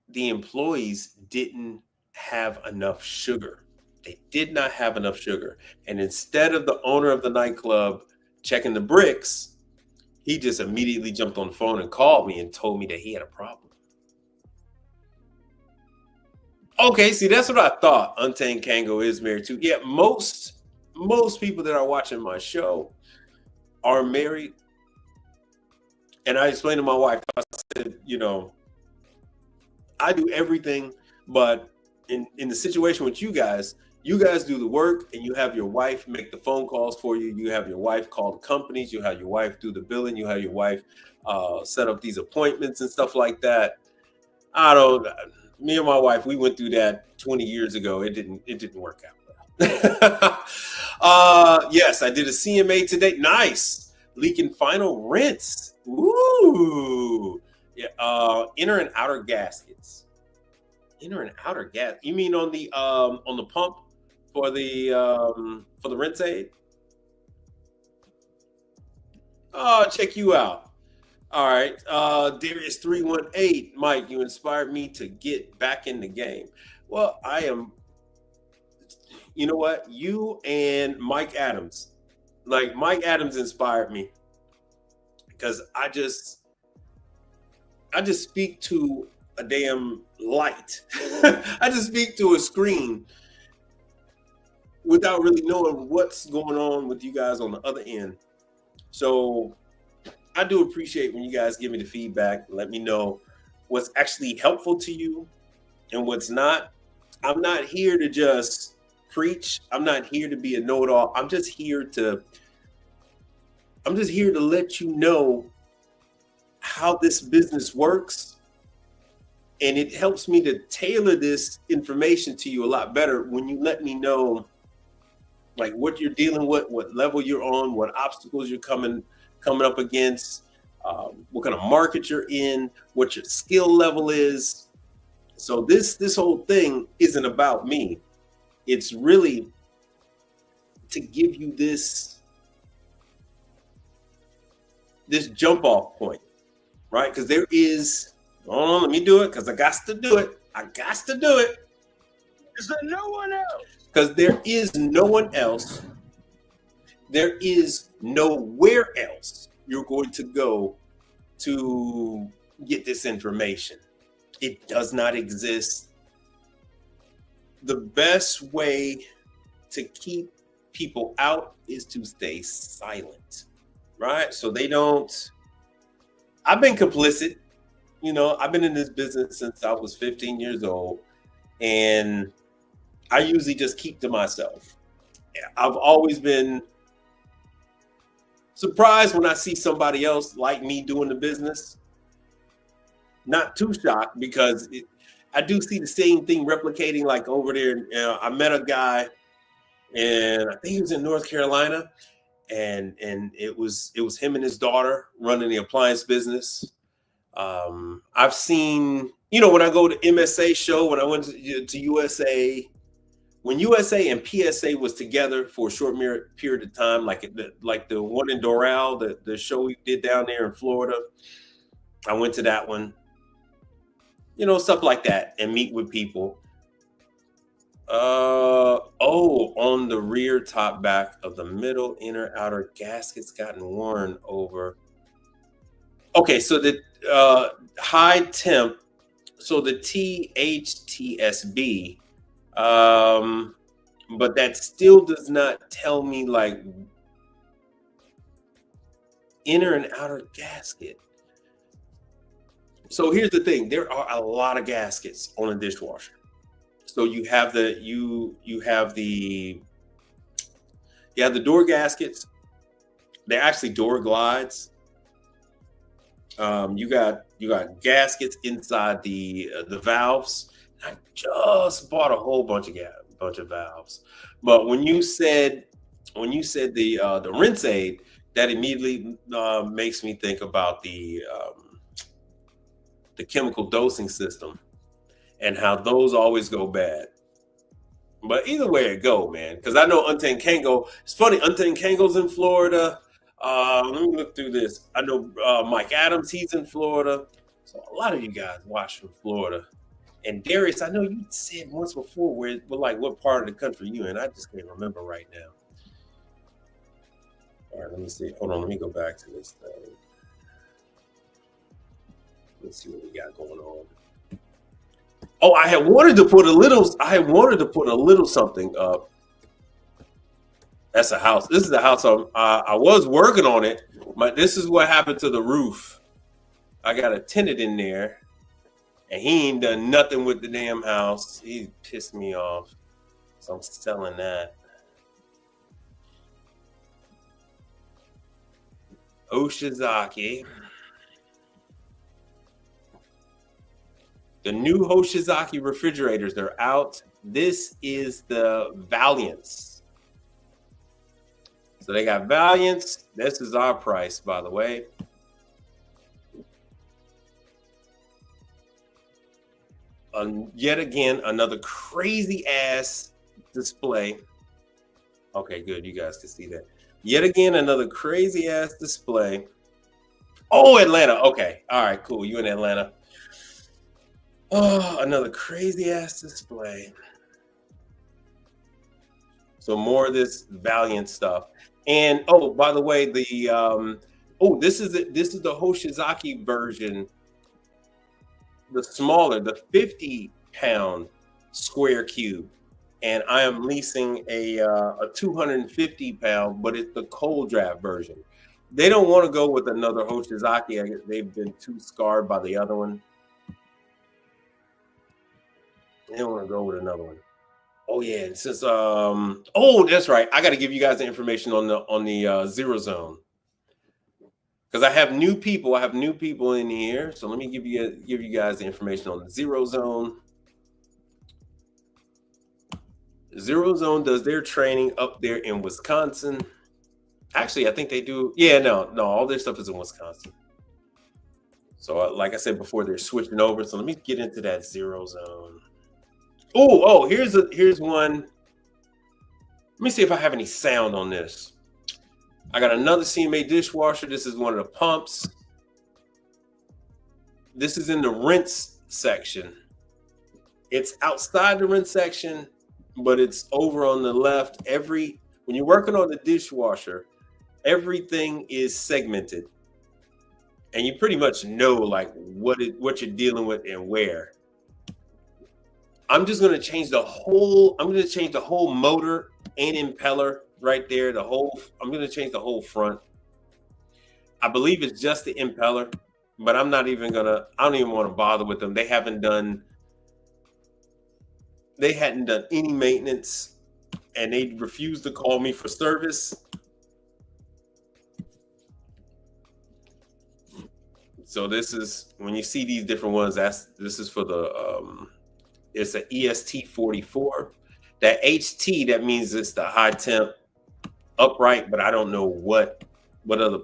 The employees didn't have enough sugar. They did not have enough sugar. And instead of the owner of the nightclub checking the bricks, he just immediately jumped on the phone and called me and told me that he had a problem. Okay, see, that's what I thought Untamed Kango is married to. Yeah, most people that are watching my show are married. And I explained to my wife, I said, you know, I do everything, but in the situation with you guys do the work and you have your wife make the phone calls for you. You have your wife call the companies. You have your wife do the billing. You have your wife set up these appointments and stuff like that. Me and my wife, we went through that 20 years ago. It didn't work out well. Yes, I did a CMA today. Nice. Leaking final rents. Ooh. Yeah, inner and outer gaskets. Inner and outer gas. You mean on the pump for the rinse aid? Oh, check you out. All right. Darius 318. Mike, you inspired me to get back in the game. Well, you know what? You and Mike Adams. Like Mike Adams inspired me because I just speak to a damn light. I just speak to a screen without really knowing what's going on with you guys on the other end. So I do appreciate when you guys give me the feedback, let me know what's actually helpful to you and what's not. I'm not here to just preach. I'm not here to be a know-it-all. I'm just here to let you know how this business works. And it helps me to tailor this information to you a lot better when you let me know like what you're dealing with, what level you're on, what obstacles you're coming up against, what kind of market you're in, what your skill level is. So this whole thing isn't about me. It's really to give you this jump off point, right? Because there is, let me do it because I got to do it. Is there no one else? Because there is no one else. There is nowhere else you're going to go to get this information. It does not exist. The best way to keep people out is to stay silent, right? So they don't. I've been complicit. You know, I've been in this business since I was 15 years old, and I usually just keep to myself. I've always been surprised when I see somebody else like me doing the business. Not too shocked because I do see the same thing replicating like over there. I met a guy and I think he was in North Carolina and it was him and his daughter running the appliance business. I've seen, when I go to MSA show, when I went to USA, when USA and PSA was together for a short period of time, like the one in Doral, the show we did down there in Florida, I went to that one, stuff like that, and meet with people. On the rear top back of the middle inner outer gaskets gotten worn over. Okay, so the high temp, so the THTSB, but that still does not tell me like inner and outer gasket. So here's the thing, there are a lot of gaskets on a dishwasher. So you have the door gaskets. They're actually door glides. You got gaskets inside the valves. I just bought a whole bunch of valves. But when you said the rinse aid, that immediately makes me think about the chemical dosing system and how those always go bad. But either way it go, man, because I know Untamed Kango. It's funny, Untamed Kango's in Florida. Let me look through this. I know Mike Adams, he's in Florida. So a lot of you guys watch from Florida. And Darius, I know you said once before where like what part of the country you in. I just can't remember right now. All right, let me see. Hold on, let me go back to this thing. Let's see what we got going on. Oh, I had wanted to put a little something up. That's a house. This is the house I was working on it, but this is what happened to the roof. I got a tenant in there, and he ain't done nothing with the damn house. He pissed me off, so I'm selling that. Hoshizaki. The new Hoshizaki refrigerators, they're out. This is the Valiance. So they got Valiance. This is our price, by the way. Yet again, another crazy ass display. Okay, good. You guys can see that. Yet again, another crazy ass display. Oh, Atlanta. Okay. All right, cool. You in Atlanta. Oh, another crazy ass display. So more of this Valiant stuff. And oh, by the way, the this is the Hoshizaki version, the smaller, the 50-pound square cube. And I am leasing a 250-pound, but it's the cold draft version. They don't want to go with another Hoshizaki. They've been too scarred by the other one. They don't want to go with another one. Oh yeah, and since that's right. I got to give you guys the information on the Zero Zone because I have new people. I have new people in here, so let me give you guys the information on the Zero Zone. Zero Zone does their training up there in Wisconsin. Actually, I think they do. Yeah, no, all their stuff is in Wisconsin. So, like I said before, they're switching over. So let me get into that Zero Zone. Oh, here's one. Let me see if I have any sound on this. I got another CMA dishwasher. This is one of the pumps. This is in the rinse section. It's outside the rinse section, but it's over on the left. When you're working on the dishwasher, everything is segmented. And you pretty much know like what you're dealing with and where. I'm just going to change the whole motor and impeller right there. I'm going to change the whole front. I believe it's just the impeller, but I don't even want to bother with them. They hadn't done any maintenance and they refused to call me for service. So this is, when you see these different ones, this is for the, it's an EST44. That HT, that means it's the high temp upright, but I don't know what other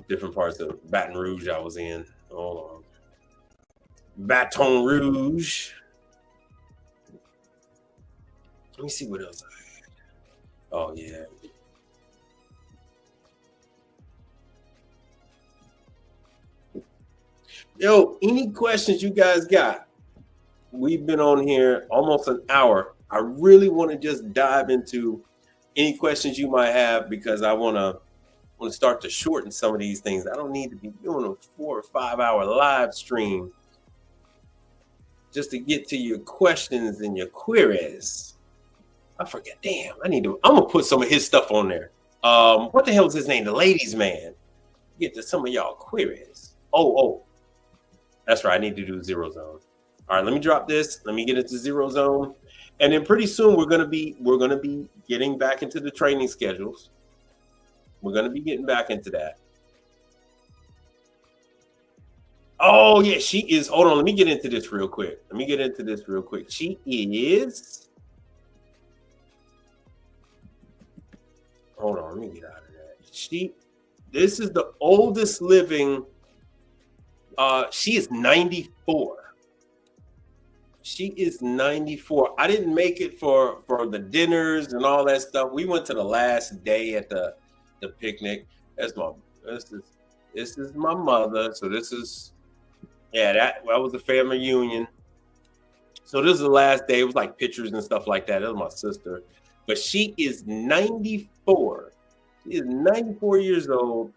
different parts of Baton Rouge I was in. Hold on. Baton Rouge. Let me see what else I had. Oh, yeah. Yo, any questions you guys got? We've been on here almost an hour. I really want to just dive into any questions you might have because I want to start to shorten some of these things. I don't need to be doing a 4 or 5 hour live stream just to get to your questions and your queries. I forget. Damn, I'm gonna put some of his stuff on there. What the hell is his name? The ladies' man. Get to some of y'all queries. Oh, that's right. I need to do Zero Zone. All right, let me drop this. Let me get into Zero Zone. And then pretty soon we're gonna be getting back into the training schedules. We're gonna be getting back into that. Oh yeah, she is. Hold on, let me get into this real quick. She is. Hold on, let me get out of that. This is the oldest living. She is 94. She is 94. I didn't make it for the dinners and all that stuff. We went to the last day at the picnic. This is my mother. So this is, yeah, that was a family reunion. So this is the last day. It was like pictures and stuff like that. That was my sister. But she is 94. She is 94 years old.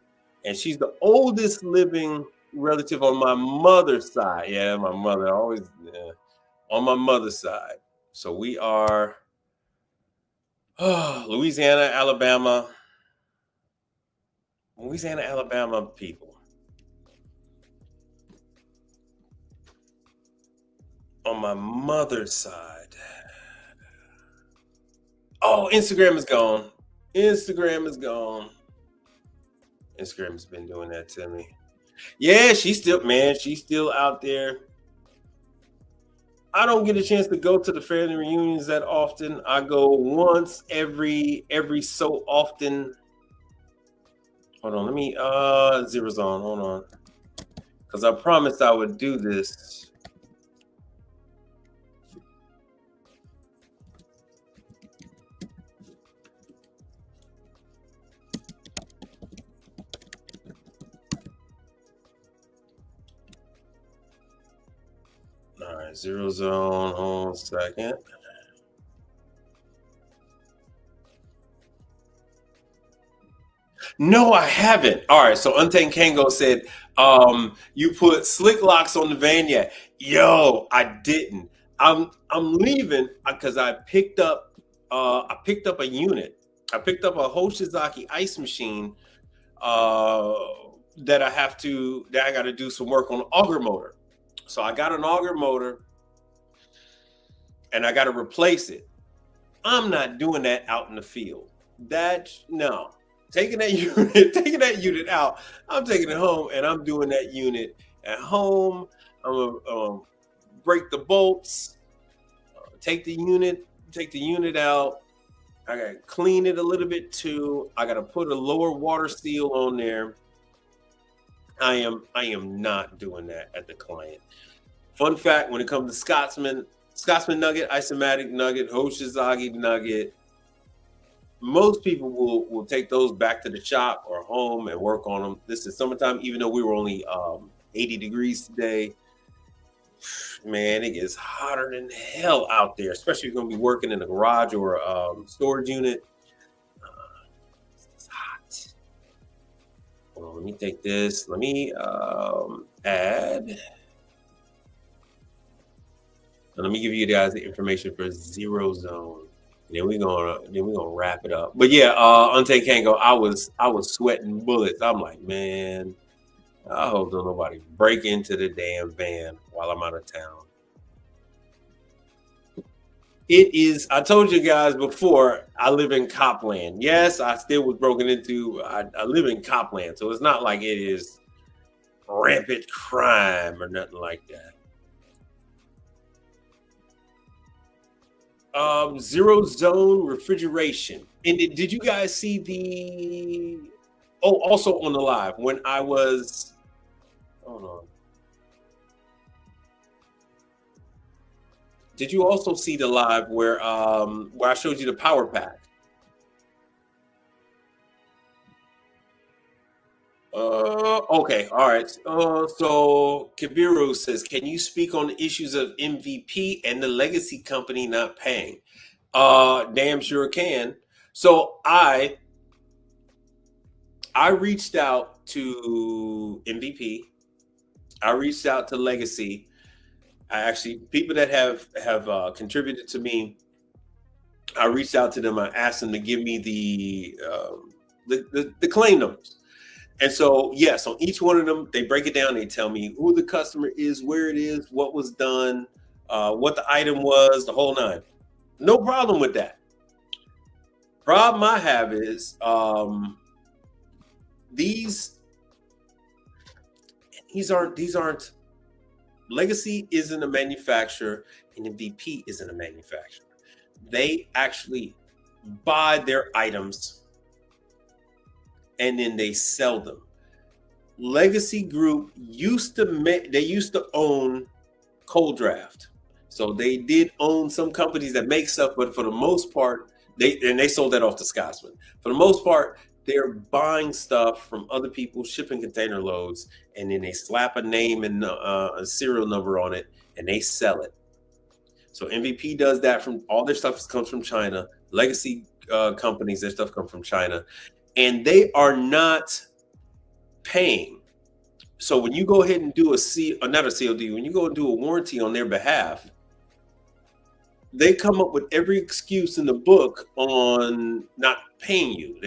And she's the oldest living relative on my mother's side. Yeah, my mother always on my mother's side. So we are Louisiana, Alabama people. On my mother's side. Oh, Instagram is gone. Instagram has been doing that to me. Yeah, she's still out there. I don't get a chance to go to the family reunions that often. I go once every so often. Hold on, let me Zero Zone. Hold on. Because I promised I would do this. All right, Zero Zone, hold on a second. No, I haven't. All right, so Untamed Kango said, you put slick locks on the van yet? Yo, I didn't. I'm leaving because I picked up a unit. I picked up a Hoshizaki ice machine that I got to do some work on the auger motor. So I got an auger motor and I got to replace it. I'm not doing that out in the field. No. Taking that unit out, I'm taking it home and I'm doing that unit at home. I'm gonna break the bolts, take the unit out. I gotta clean it a little bit too. I gotta put a lower water seal on there. I am not doing that at the client. Fun fact: when it comes to Scotsman nugget, Isomatic nugget, Hoshizaki nugget, most people will take those back to the shop or home and work on them. This is summertime, even though we were only 80 degrees today. Man, it gets hotter than hell out there, especially if you're going to be working in a garage or a storage unit. It's hot. Hold on, let me take this. Let me add. And let me give you guys the information for Zero Zone. Then we're gonna wrap it up. But yeah, Untamed Kango, I was sweating bullets. I'm like, man, I hope don't nobody break into the damn van while I'm out of town. It is, I told you guys before, I live in Copland. Yes, I still was broken into. I live in Copland, so it's not like it is rampant crime or nothing like that. Zero Zone refrigeration. And did you guys see the? Oh, also on the live when I was. Hold on. Did you also see the live where I showed you the power pack? Okay, all right. So Kabiru says, can you speak on the issues of MVP and the legacy company not paying? Damn sure can. So I reached out to MVP. I reached out to Legacy. People that have contributed to me, I reached out to them. I asked them to give me the claim numbers. And so, yes, on each one of them, they break it down. They tell me who the customer is, where it is, what was done, what the item was, the whole nine. No problem with that. Problem I have is these aren't. Legacy isn't a manufacturer, and MVP isn't a manufacturer. They actually buy their items and then they sell them. Legacy Group used to own Cold Draft. So they did own some companies that make stuff, but for the most part, they sold that off to Scotsman. For the most part, they're buying stuff from other people, shipping container loads, and then they slap a name and a serial number on it, and they sell it. So MVP does that. From all their stuff comes from China. Legacy companies, their stuff comes from China, and they are not paying. So when you go ahead and do not a COD, when you go and do a warranty on their behalf, they come up with every excuse in the book on not paying you.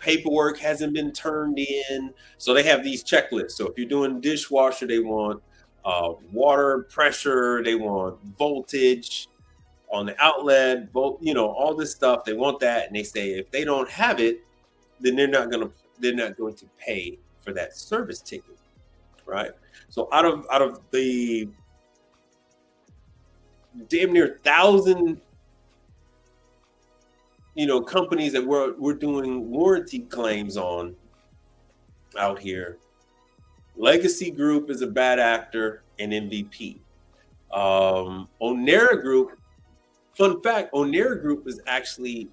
Paperwork hasn't been turned in. So they have these checklists. So if you're doing dishwasher, they want water pressure, they want voltage on the outlet, all this stuff. They want that, and they say if they don't have it, then they're not going to pay for that service ticket, right? So out of the damn near 1,000 companies that we're doing warranty claims on out here, Legacy Group is a bad actor, and MVP. Onera Group, fun fact, Onera Group is actually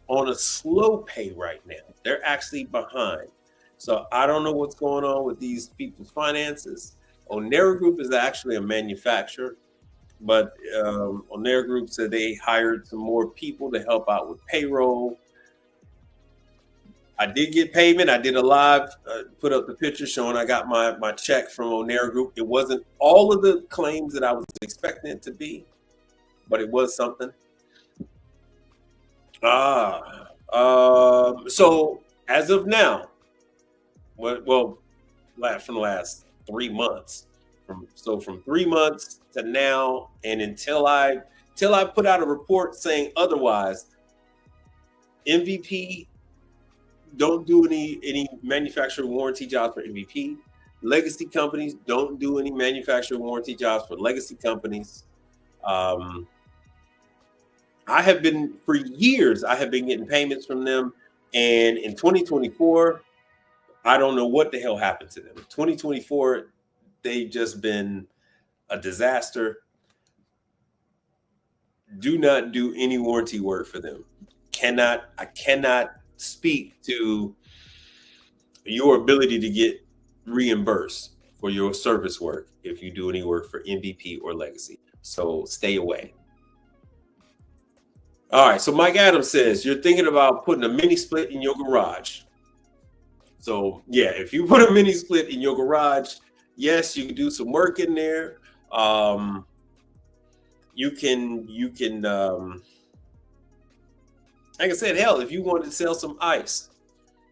on a slow pay right now. They're actually behind. So I don't know what's going on with these people's finances. Onera Group is actually a manufacturer, but Onera Group said they hired some more people to help out with payroll. I did get payment. I did a live, put up the picture showing I got my check from Onera Group. It wasn't all of the claims that I was expecting it to be, but it was something. So as of now, from the last 3 months, from 3 months to now, and until I put out a report saying otherwise, MVP don't do any manufacturer warranty jobs for MVP. Legacy companies don't do any manufacturer warranty jobs for legacy companies. For years, I have been getting payments from them. And in 2024, I don't know what the hell happened to them. 2024, they've just been a disaster. Do not do any warranty work for them. I cannot speak to your ability to get reimbursed for your service work if you do any work for MVP or Legacy. So stay away. All right. So Mike Adams says you're thinking about putting a mini split in your garage. So yeah, if you put a mini split in your garage, yes, you can do some work in there. You can like I said, hell, if you wanted to sell some ice.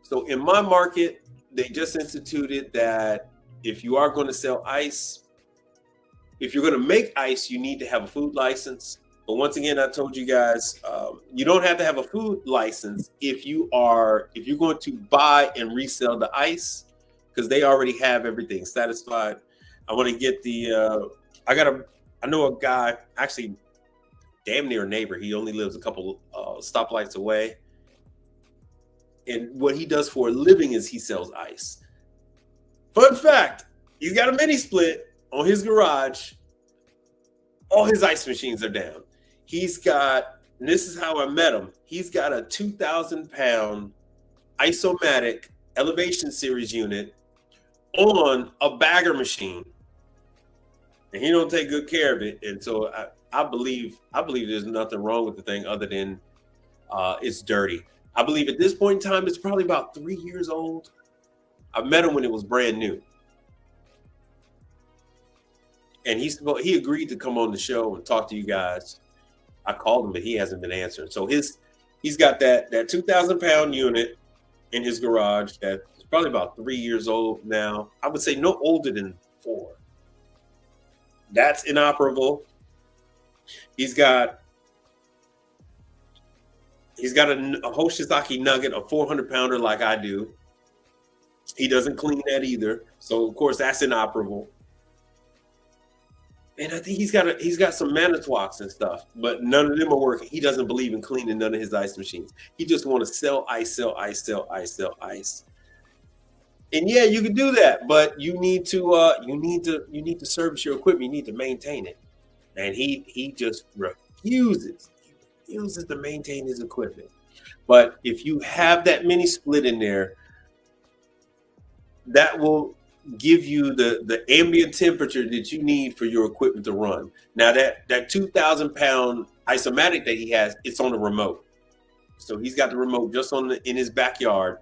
So in my market, they just instituted that if you are going to sell ice, if you're going to make ice, you need to have a food license. But once again, I told you guys, you don't have to have a food license if you're going to buy and resell the ice, because they already have everything satisfied. I want to get I know a guy, actually damn near a neighbor. He only lives a couple stoplights away. And what he does for a living is he sells ice. Fun fact, he's got a mini split on his garage. All his ice machines are down. He's got, and this is how I met him, he's got a 2,000-pound Isomatic Elevation Series unit on a bagger machine. And he don't take good care of it. And so I believe there's nothing wrong with the thing other than it's dirty. I believe at this point in time, it's probably about 3 years old. I met him when it was brand new. And he agreed to come on the show and talk to you guys. I called him, but he hasn't been answering. So he's got that 2,000-pound unit in his garage that's probably about 3 years old now. I would say no older than 4. That's inoperable. He's got a Hoshizaki Nugget, a 400-pounder like I do. He doesn't clean that either. So, of course, that's inoperable. And I think he's got some Manitowoc's and stuff, but none of them are working. He doesn't believe in cleaning none of his ice machines. He just want to sell ice. And yeah, you can do that, but you need to service your equipment. You need to maintain it. And he just refuses to maintain his equipment. But if you have that mini split in there, that will give you the ambient temperature that you need for your equipment to run. Now that 2,000 pound Isomatic that he has, it's on the remote. So he's got the remote just in his backyard,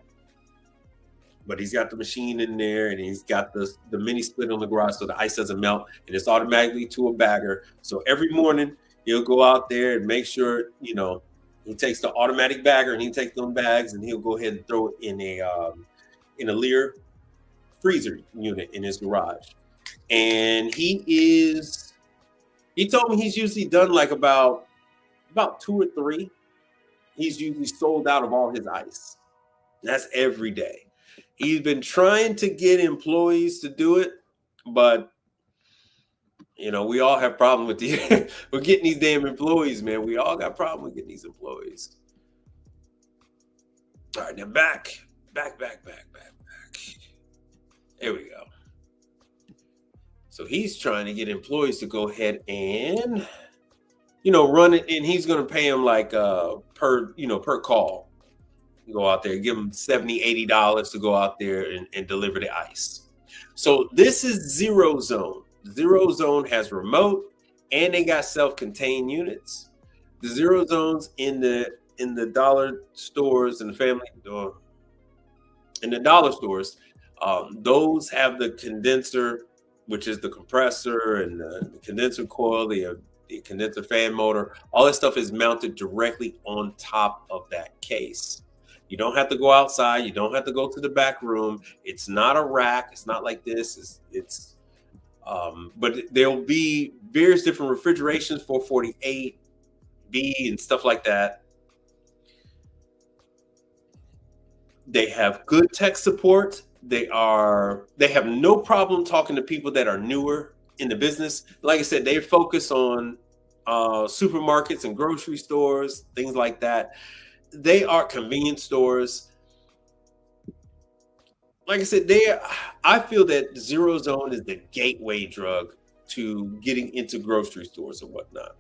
but he's got the machine in there, and he's got the mini split on the garage so the ice doesn't melt, and it's automatically to a bagger. So every morning he'll go out there and make sure, you know, he takes the automatic bagger and he takes them bags and he'll go ahead and throw it in a Lear freezer unit in his garage. And he told me he's usually done like about 2 or 3. He's usually sold out of all his ice. That's every day. He's been trying to get employees to do it, but you know, we all have problems with getting these damn employees, man. We all got problems with getting these employees. All right, now back. There we go. So he's trying to get employees to go ahead and, you know, run it, and he's going to pay them like per call. You go out there, give them $70, $80 to go out there and deliver the ice. So this is Zero Zone. Zero Zone has remote, and they got self-contained units. The Zero Zones in the dollar stores and the family or in the dollar stores, those have the condenser, which is the compressor, and the condenser coil, the condenser fan motor. All that stuff is mounted directly on top of that case. You don't have to go outside. You don't have to go to the back room. It's not a rack. It's not like this. But there'll be various different refrigerations, 448B and stuff like that. They have good tech support. They have no problem talking to people that are newer in the business. Like I said, they focus on supermarkets and grocery stores, things like that. They are convenience stores. Like I said, I feel that Zero Zone is the gateway drug to getting into grocery stores and whatnot.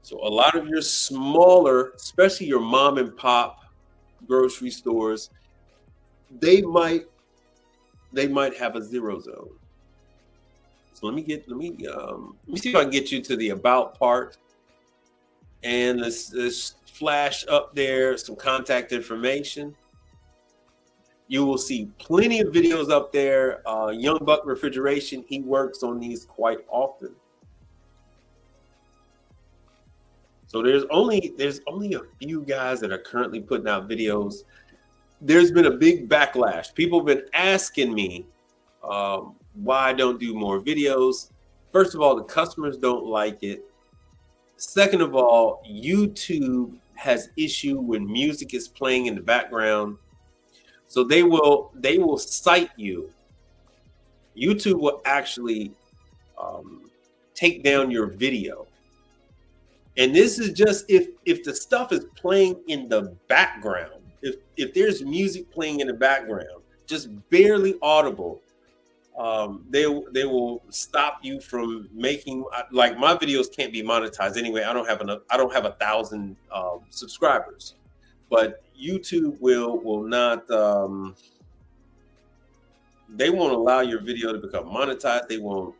So a lot of your smaller, especially your mom and pop grocery stores, they might have a Zero Zone. So let me see if I can get you to the about part, and let's flash up there some contact information. You will see plenty of videos up there. Young Buck Refrigeration, he works on these quite often. So there's only a few guys that are currently putting out videos. There's been a big backlash. People have been asking me why I don't do more videos. First of all, the customers don't like it. Second of all, YouTube has issue when music is playing in the background. So they will cite you. YouTube will actually take down your video. And this is just if the stuff is playing in the background. If there's music playing in the background, just barely audible, they will stop you from making, like, my videos can't be monetized anyway. I don't have 1,000 subscribers, but YouTube will not. They won't allow your video to become monetized. They won't.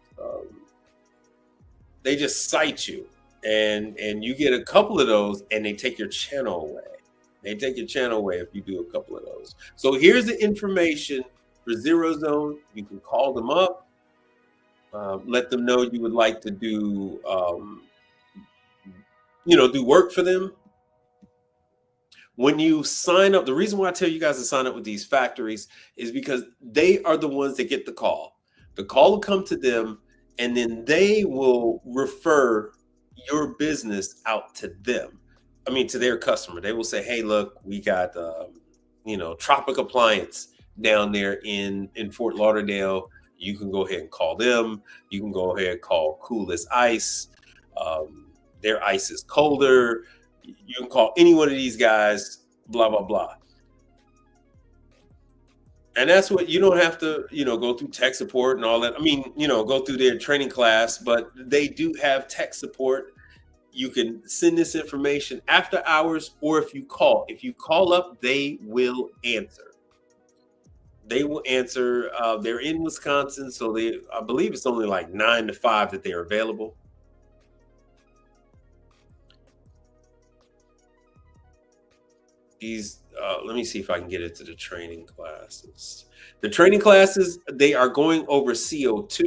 They just cite you, and you get a couple of those, and they take your channel away. They take your channel away if you do a couple of those. So here's the information for Zero Zone. You can call them up, let them know you would like to do, do work for them. When you sign up, the reason why I tell you guys to sign up with these factories is because they are the ones that get the call. The call will come to them, and then they will refer your business out to them. I mean, to their customer. They will say, hey, look, we got, Tropic Appliance down there in Fort Lauderdale. You can go ahead and call them. You can go ahead and call Coolest Ice. Their ice is colder. You can call any one of these guys, blah, blah, blah. And that's what, you don't have to, go through tech support and all that. I mean, go through their training class, but they do have tech support. You can send this information after hours, or if you call up, they will answer. They will answer. They're in Wisconsin, so I believe it's only like 9 to 5 that they're available. Let me see if I can get into the training classes. The training classes, they are going over CO2.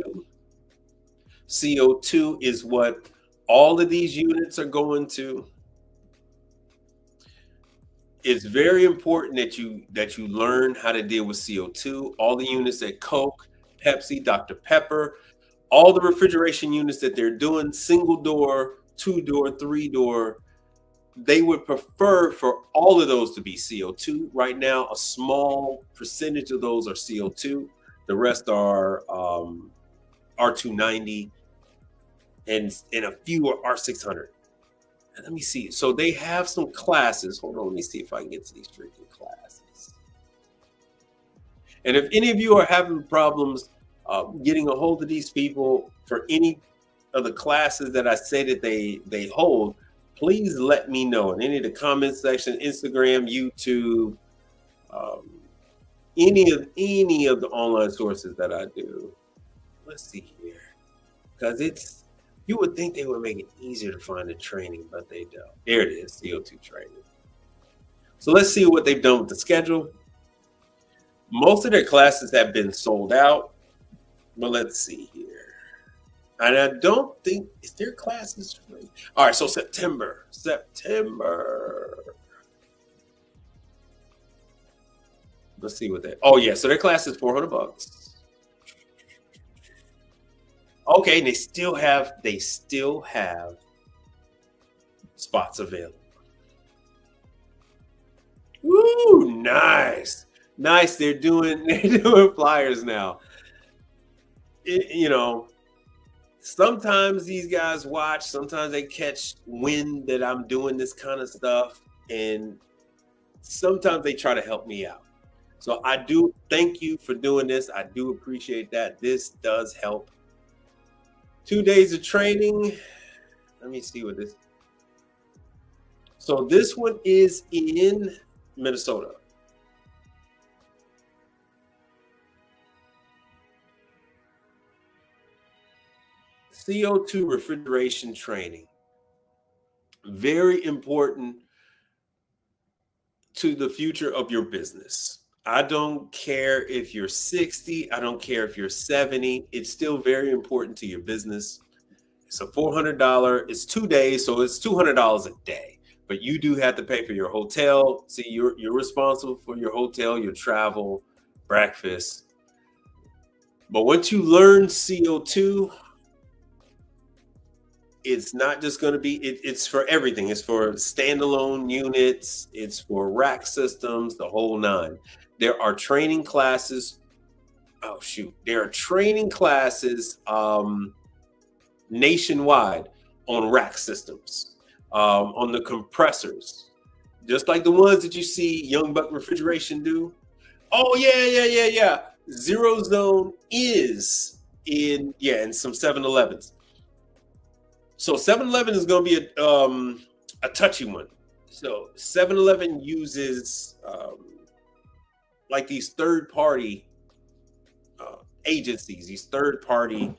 CO2 is what all of these units are going to. It's very important that you learn how to deal with CO2. All the units at Coke, Pepsi, Dr. Pepper, all the refrigeration units that they're doing, single door, 2-door, 3-door, they would prefer for all of those to be CO2. Right now, a small percentage of those are CO2. The rest are R290 and a few are R600. And let me see. So they have some classes. Hold on, let me see if I can get to these freaking classes. And if any of you are having problems getting a hold of these people for any of the classes that I say that they hold, please let me know in any of the comment section, Instagram, YouTube, any of the online sources that I do. Let's see here, because you would think they would make it easier to find the training, but they don't. There it is, CO2 training. So let's see what they've done with the schedule. Most of their classes have been sold out, but let's see here. And I don't think, is their classes free? All right, so September. Let's see what they, oh yeah, so their class is $400. Okay, and they still have spots available. Woo, nice. They're doing flyers now. Sometimes these guys watch, sometimes they catch wind that I'm doing this kind of stuff, and sometimes they try to help me out. So I do thank you for doing this. I do appreciate that. This does help. 2 days of training. Let me see what this. So this one is in Minnesota. CO2 refrigeration training. Very important to the future of your business. I don't care if you're 60, I don't care if you're 70, it's still very important to your business. It's a $400, it's 2 days, so it's $200 a day. But you do have to pay for your hotel. See, you're responsible for your hotel, your travel, breakfast. But once you learn CO2, it's not just going to be, it's for everything. It's for standalone units. It's for rack systems, the whole nine. There are training classes. Oh, shoot. There are training classes nationwide on rack systems, on the compressors, just like the ones that you see Young Buck Refrigeration do. Oh, yeah. Zero Zone is in some 7-Elevens. So 7-Eleven is going to be a touchy one. So 7-Eleven uses like these third-party agencies, these third-party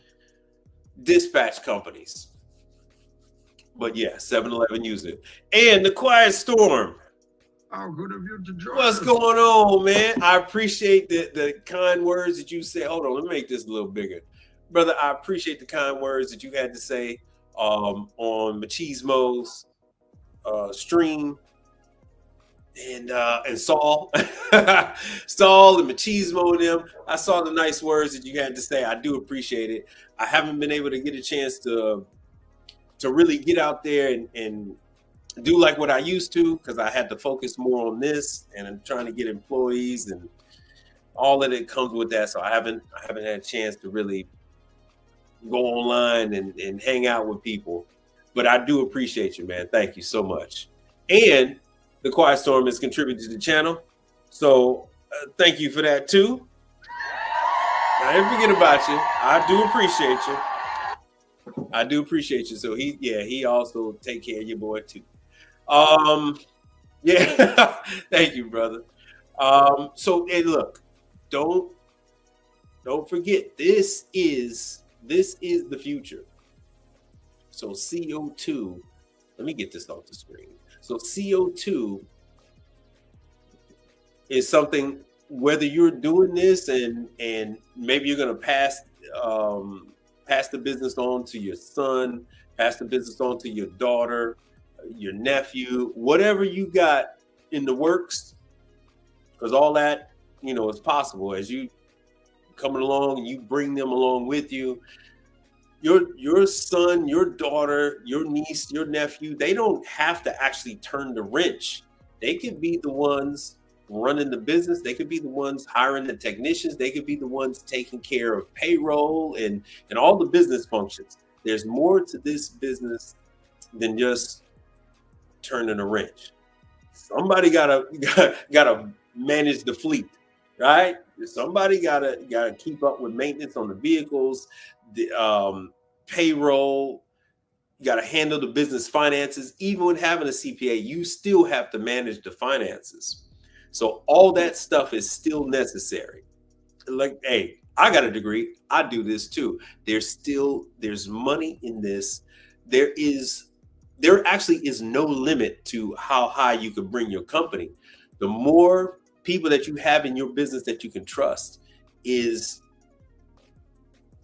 dispatch companies. But yeah, 7-Eleven uses it. And the Quiet Storm. How good of you to join What's us. going on, man? I appreciate the kind words that you said. Hold on, let me make this a little bigger. Brother, I appreciate the kind words that you had to say on Machismo's stream. And Saul, Saul and Machismo and them. I saw the nice words that you had to say. I do appreciate it. I haven't been able to get a chance to really get out there and do like what I used to, because I had to focus more on this, and I'm trying to get employees and all of it comes with that. So I haven't had a chance to really go online and hang out with people. But I do appreciate you, man. Thank you so much. And the Quiet Storm has contributed to the channel, so thank you for that too. I didn't forget about you. I do appreciate you. So he also take care of your boy too. Yeah, thank you, brother. So hey, look, don't forget, this is the future. So CO2, let me get this off the screen. So CO2 is something, whether you're doing this and maybe you're going to pass the business on to your son, pass the business on to your daughter, your nephew, whatever you got in the works, because all that, is possible as you coming along and you bring them along with you. Your son, your daughter, your niece, your nephew, they don't have to actually turn the wrench. They could be the ones running the business. They could be the ones hiring the technicians. They could be the ones taking care of payroll and all the business functions. There's more to this business than just turning a wrench. Somebody gotta manage the fleet, right? Somebody gotta keep up with maintenance on the vehicles, the payroll. You got to handle the business finances. Even when having a CPA, you still have to manage the finances. So all that stuff is still necessary. Like, hey, I got a degree. I do this too. There's money in this. There actually is no limit to how high you can bring your company. The more people that you have in your business that you can trust,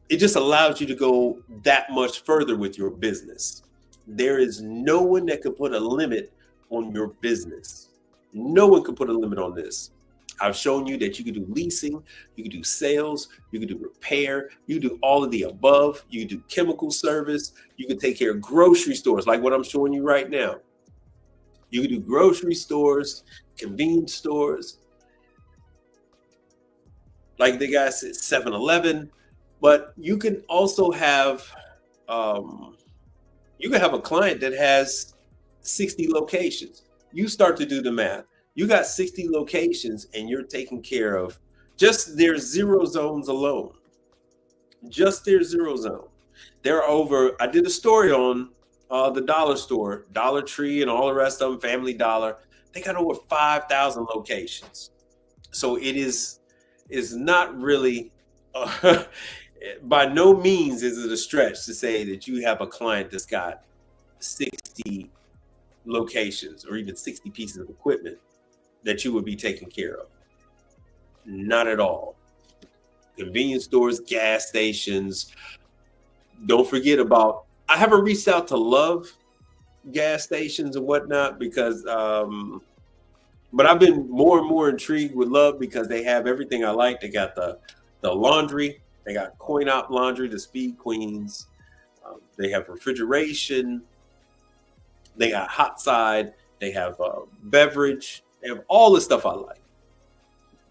it just allows you to go that much further with your business. There is no one that can put a limit on your business. No one can put a limit on this. I've shown you that you can do leasing, you can do sales, you can do repair, you can do all of the above, you can do chemical service, you can take care of grocery stores, like what I'm showing you right now. You can do grocery stores, convenience stores, like the guy said, 7-Eleven. But you can also have, a client that has 60 locations. You start to do the math. You got 60 locations and you're taking care of just their zero zones alone. Just their zero zone. I did a story on the dollar store, Dollar Tree and all the rest of them, Family Dollar. They got over 5,000 locations. So it is not really... by no means is it a stretch to say that you have a client that's got 60 locations or even 60 pieces of equipment that you would be taking care of. Not at all. Convenience stores, gas stations. Don't forget about, I haven't reached out to Love gas stations and whatnot because, but I've been more and more intrigued with Love because they have everything I like. They got the laundry. They got Coin Op Laundry, the Speed Queens. They have refrigeration. They got hot side. They have beverage. They have all the stuff I like.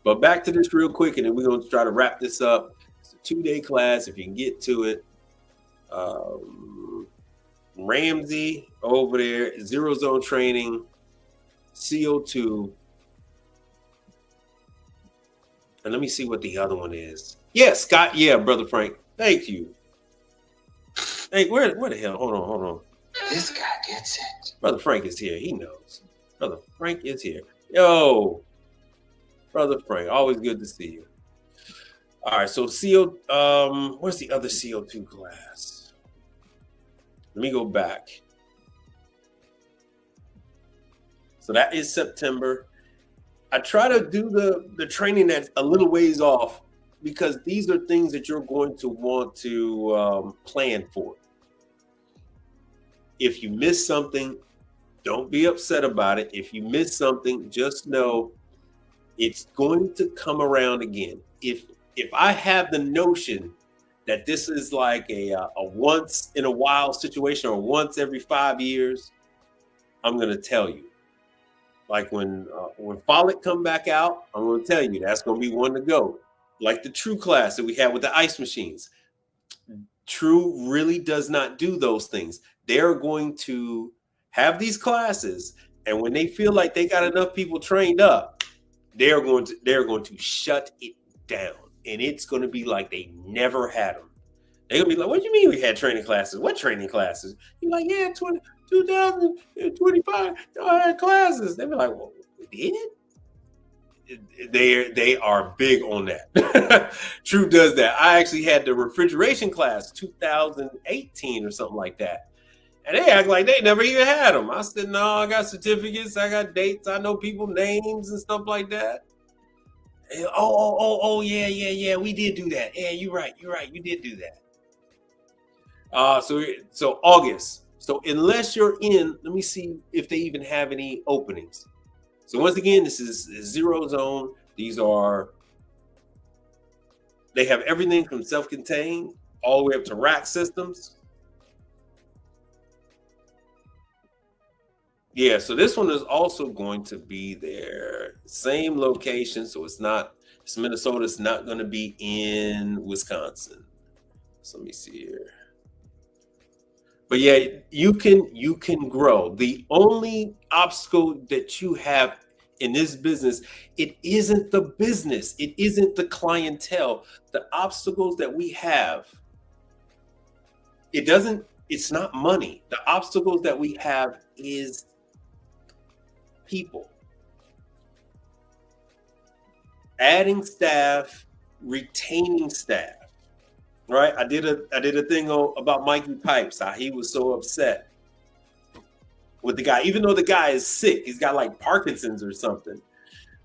But back to this real quick, and then we're going to try to wrap this up. It's a 2-day class if you can get to it. Ramsey over there, Zero Zone Training, CO2. And let me see what the other one is. Yeah, Scott. Yeah, Brother Frank. Thank you. Hey, where the hell? Hold on. This guy gets it. Brother Frank is here. He knows. Brother Frank is here. Yo, Brother Frank. Always good to see you. All right, so where's the other CO2 class? Let me go back. So that is September. I try to do the training that's a little ways off because these are things that you're going to want to plan for. If you miss something, don't be upset about it. If you miss something, just know it's going to come around again. If I have the notion that this is like a once in a while situation or once every 5 years, I'm going to tell you. Like when Follett come back out, I'm going to tell you that's going to be one to go. Like the True class that we had with the ice machines. True really does not do those things. They're going to have these classes, and when they feel like they got enough people trained up, they're going to shut it down, and it's going to be like they never had them. They're going to be like, "What do you mean we had training classes? What training classes?" You're like, "Yeah, 2025, I had classes." They be like, "Well, we did?" they are big on that. True does that. I actually had the refrigeration class 2018 or something like that. And they act like they never even had them. I said, no, I got certificates, I got dates, I know people names and stuff like that. And, yeah, we did do that. Yeah, you're right, you did do that. So August. So unless you're in, let me see if they even have any openings. So once again, this is Zero Zone. They have everything from self-contained all the way up to rack systems. Yeah, so this one is also going to be their same location. So it's Minnesota. It's not going to be in Wisconsin. So let me see here. But yeah, you can grow. The only obstacle that you have in this business, it isn't the business. It isn't the clientele. The obstacles that we have, it's not money. The obstacles that we have is people. Adding staff, retaining staff. Right, I did a thing about Mikey Pipes. How he was so upset with the guy, even though the guy is sick. He's got like Parkinson's or something.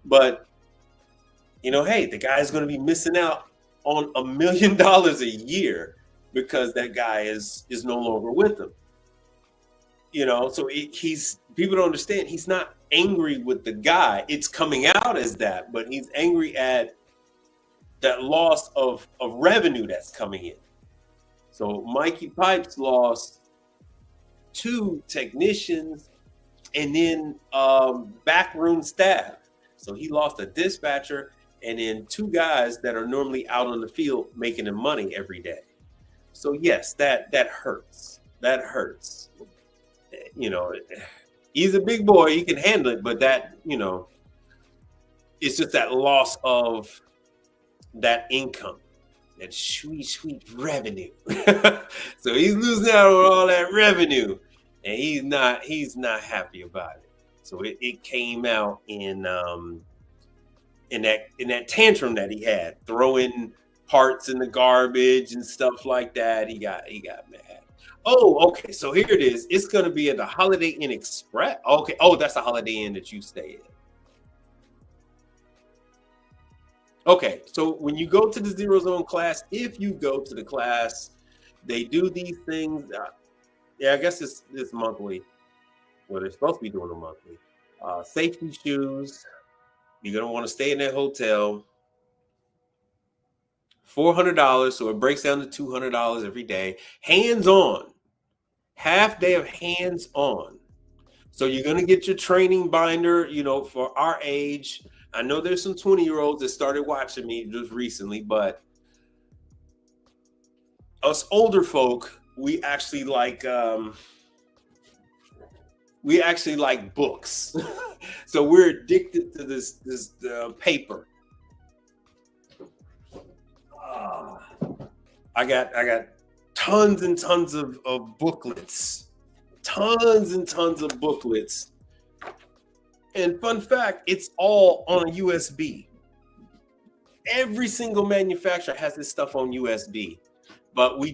But hey, the guy is going to be missing out on $1 million a year because that guy is no longer with him. So people don't understand. He's not angry with the guy. It's coming out as that, but he's angry at that loss of revenue that's coming in. So Mikey Pipes lost 2 technicians and then backroom staff. So he lost a dispatcher and then 2 guys that are normally out on the field making him money every day. So yes, that hurts. That hurts. He's a big boy, he can handle it, but that, it's just that loss of that income, that sweet revenue. So he's losing out on all that revenue, and he's not happy about it. So it came out in that tantrum that he had, throwing parts in the garbage and stuff like that. He got mad. Oh, okay. So here it is. It's gonna be at the Holiday Inn Express. Okay. Oh, that's the Holiday Inn that you stay in. Okay, so when you go to the Zero Zone class, if you go to the class, they do these things. I guess it's monthly. Well, they're supposed to be doing it monthly. Safety shoes. You're going to want to stay in that hotel. $400, so it breaks down to $200 every day. Hands-on. Half day of hands-on. So you're going to get your training binder, for our age. I know there's some 20-year-olds that started watching me just recently, but us older folk, we actually like books. So we're addicted to this paper. I got tons and tons of booklets. Tons and tons of booklets. And fun fact, it's all on a USB. Every single manufacturer has this stuff on USB, but we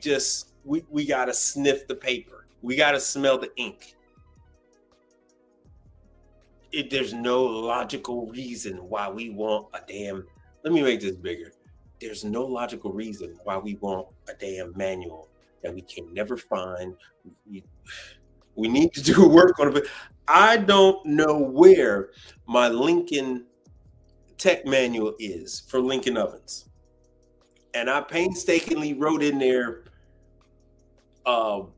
got to sniff the paper. We got to smell the ink. There's no logical reason why we want let me make this bigger. There's no logical reason why we want a damn manual that we can never find. We need to do work on it, but I don't know where my Lincoln tech manual is for Lincoln ovens. And I painstakingly wrote in there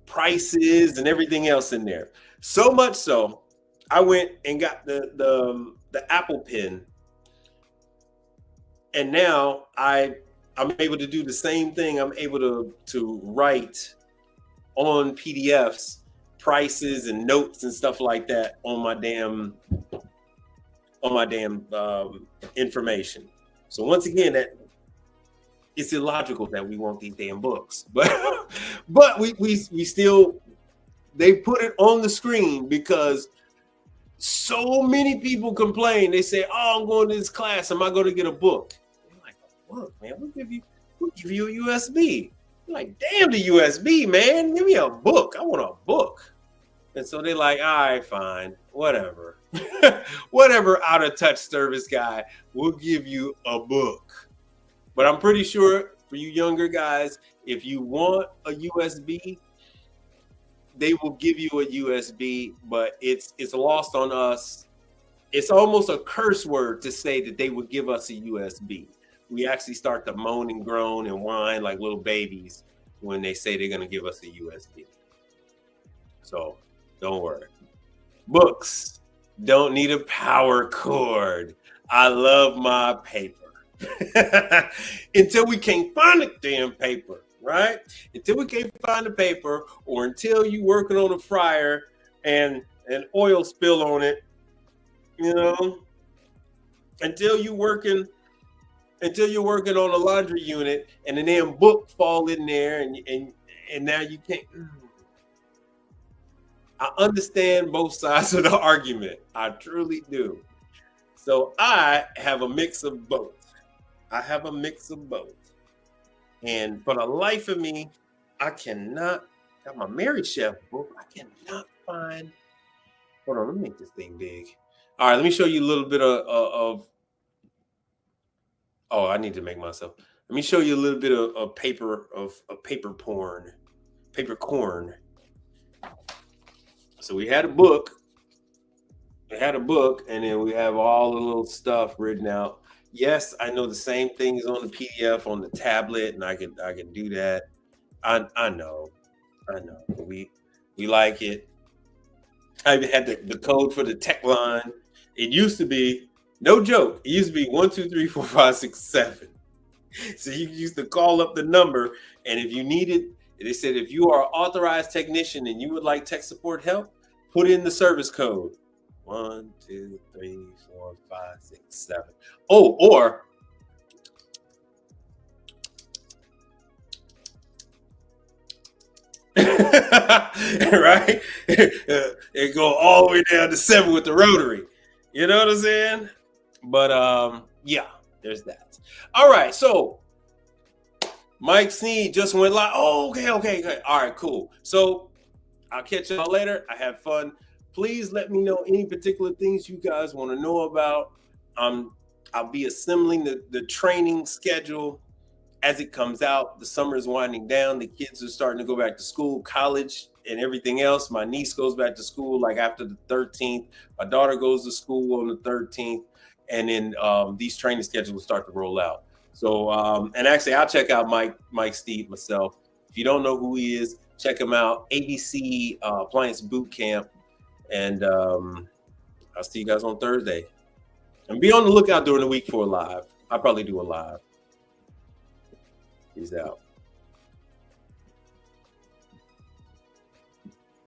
prices and everything else in there. So much so, I went and got the Apple Pen. And now I'm able to do the same thing. I'm able to write on PDFs prices and notes and stuff like that on my damn information. So once again, that it's illogical that we want these damn books, but we still, they put it on the screen because So many people complain. They say, "Oh, I'm going to this class. Am I going to get a book?" I'm like, "Look, man, we'll give you a USB." I'm like, "Damn the USB, man. Give me a book. I want a book." And so they're like, "All right, fine, whatever." Whatever out of touch service guy will give you a book. But I'm pretty sure for you younger guys, if you want a USB, they will give you a USB, but it's lost on us. It's almost a curse word to say that they would give us a USB. We actually start to moan and groan and whine like little babies when they say they're going to give us a USB. So don't worry. Books don't need a power cord. I love my paper. Until we can't find the damn paper, right? Until we can't find the paper, or until you working on a fryer and an oil spill on it, you know, until you're working on a laundry unit and the damn book fall in there and now you can't. I understand both sides of the argument. I truly do. So I have a mix of both. And for the life of me, I cannot, got my Mary Chef book. I cannot find, hold on, let me make this thing big. All right, let me show you a little bit of oh, I need to make myself. Let me show you a little bit of paper corn. So we had a book. And then we have all the little stuff written out. Yes, I know the same thing is on the PDF on the tablet, and I can do that. I know. We like it. I even had the code for the tech line. It used to be, no joke, it used to be 1, 2, 3, 4, 5, 6, 7. So you used to call up the number, and if you needed, they said if you are an authorized technician and you would like tech support help, put in the service code. 1, 2, 3, 4, 5, 6, 7. Oh, or right? It go all the way down to 7 with the rotary. You know what I'm saying? But yeah, there's that. All right, so Mike Sneed just went live. Oh, okay. All right, cool. So I'll catch y'all later. I had fun. Please let me know any particular things you guys want to know about. I'll be assembling the training schedule as it comes out. The summer is winding down. The kids are starting to go back to school, college, and everything else. My niece goes back to school like after the 13th. My daughter goes to school on the 13th. And then these training schedules start to roll out. So, and actually, I'll check out Mike Steve myself. If you don't know who he is, check him out. ABC Appliance Boot Camp. And I'll see you guys on Thursday. And be on the lookout during the week for a live. I'll probably do a live. Peace out.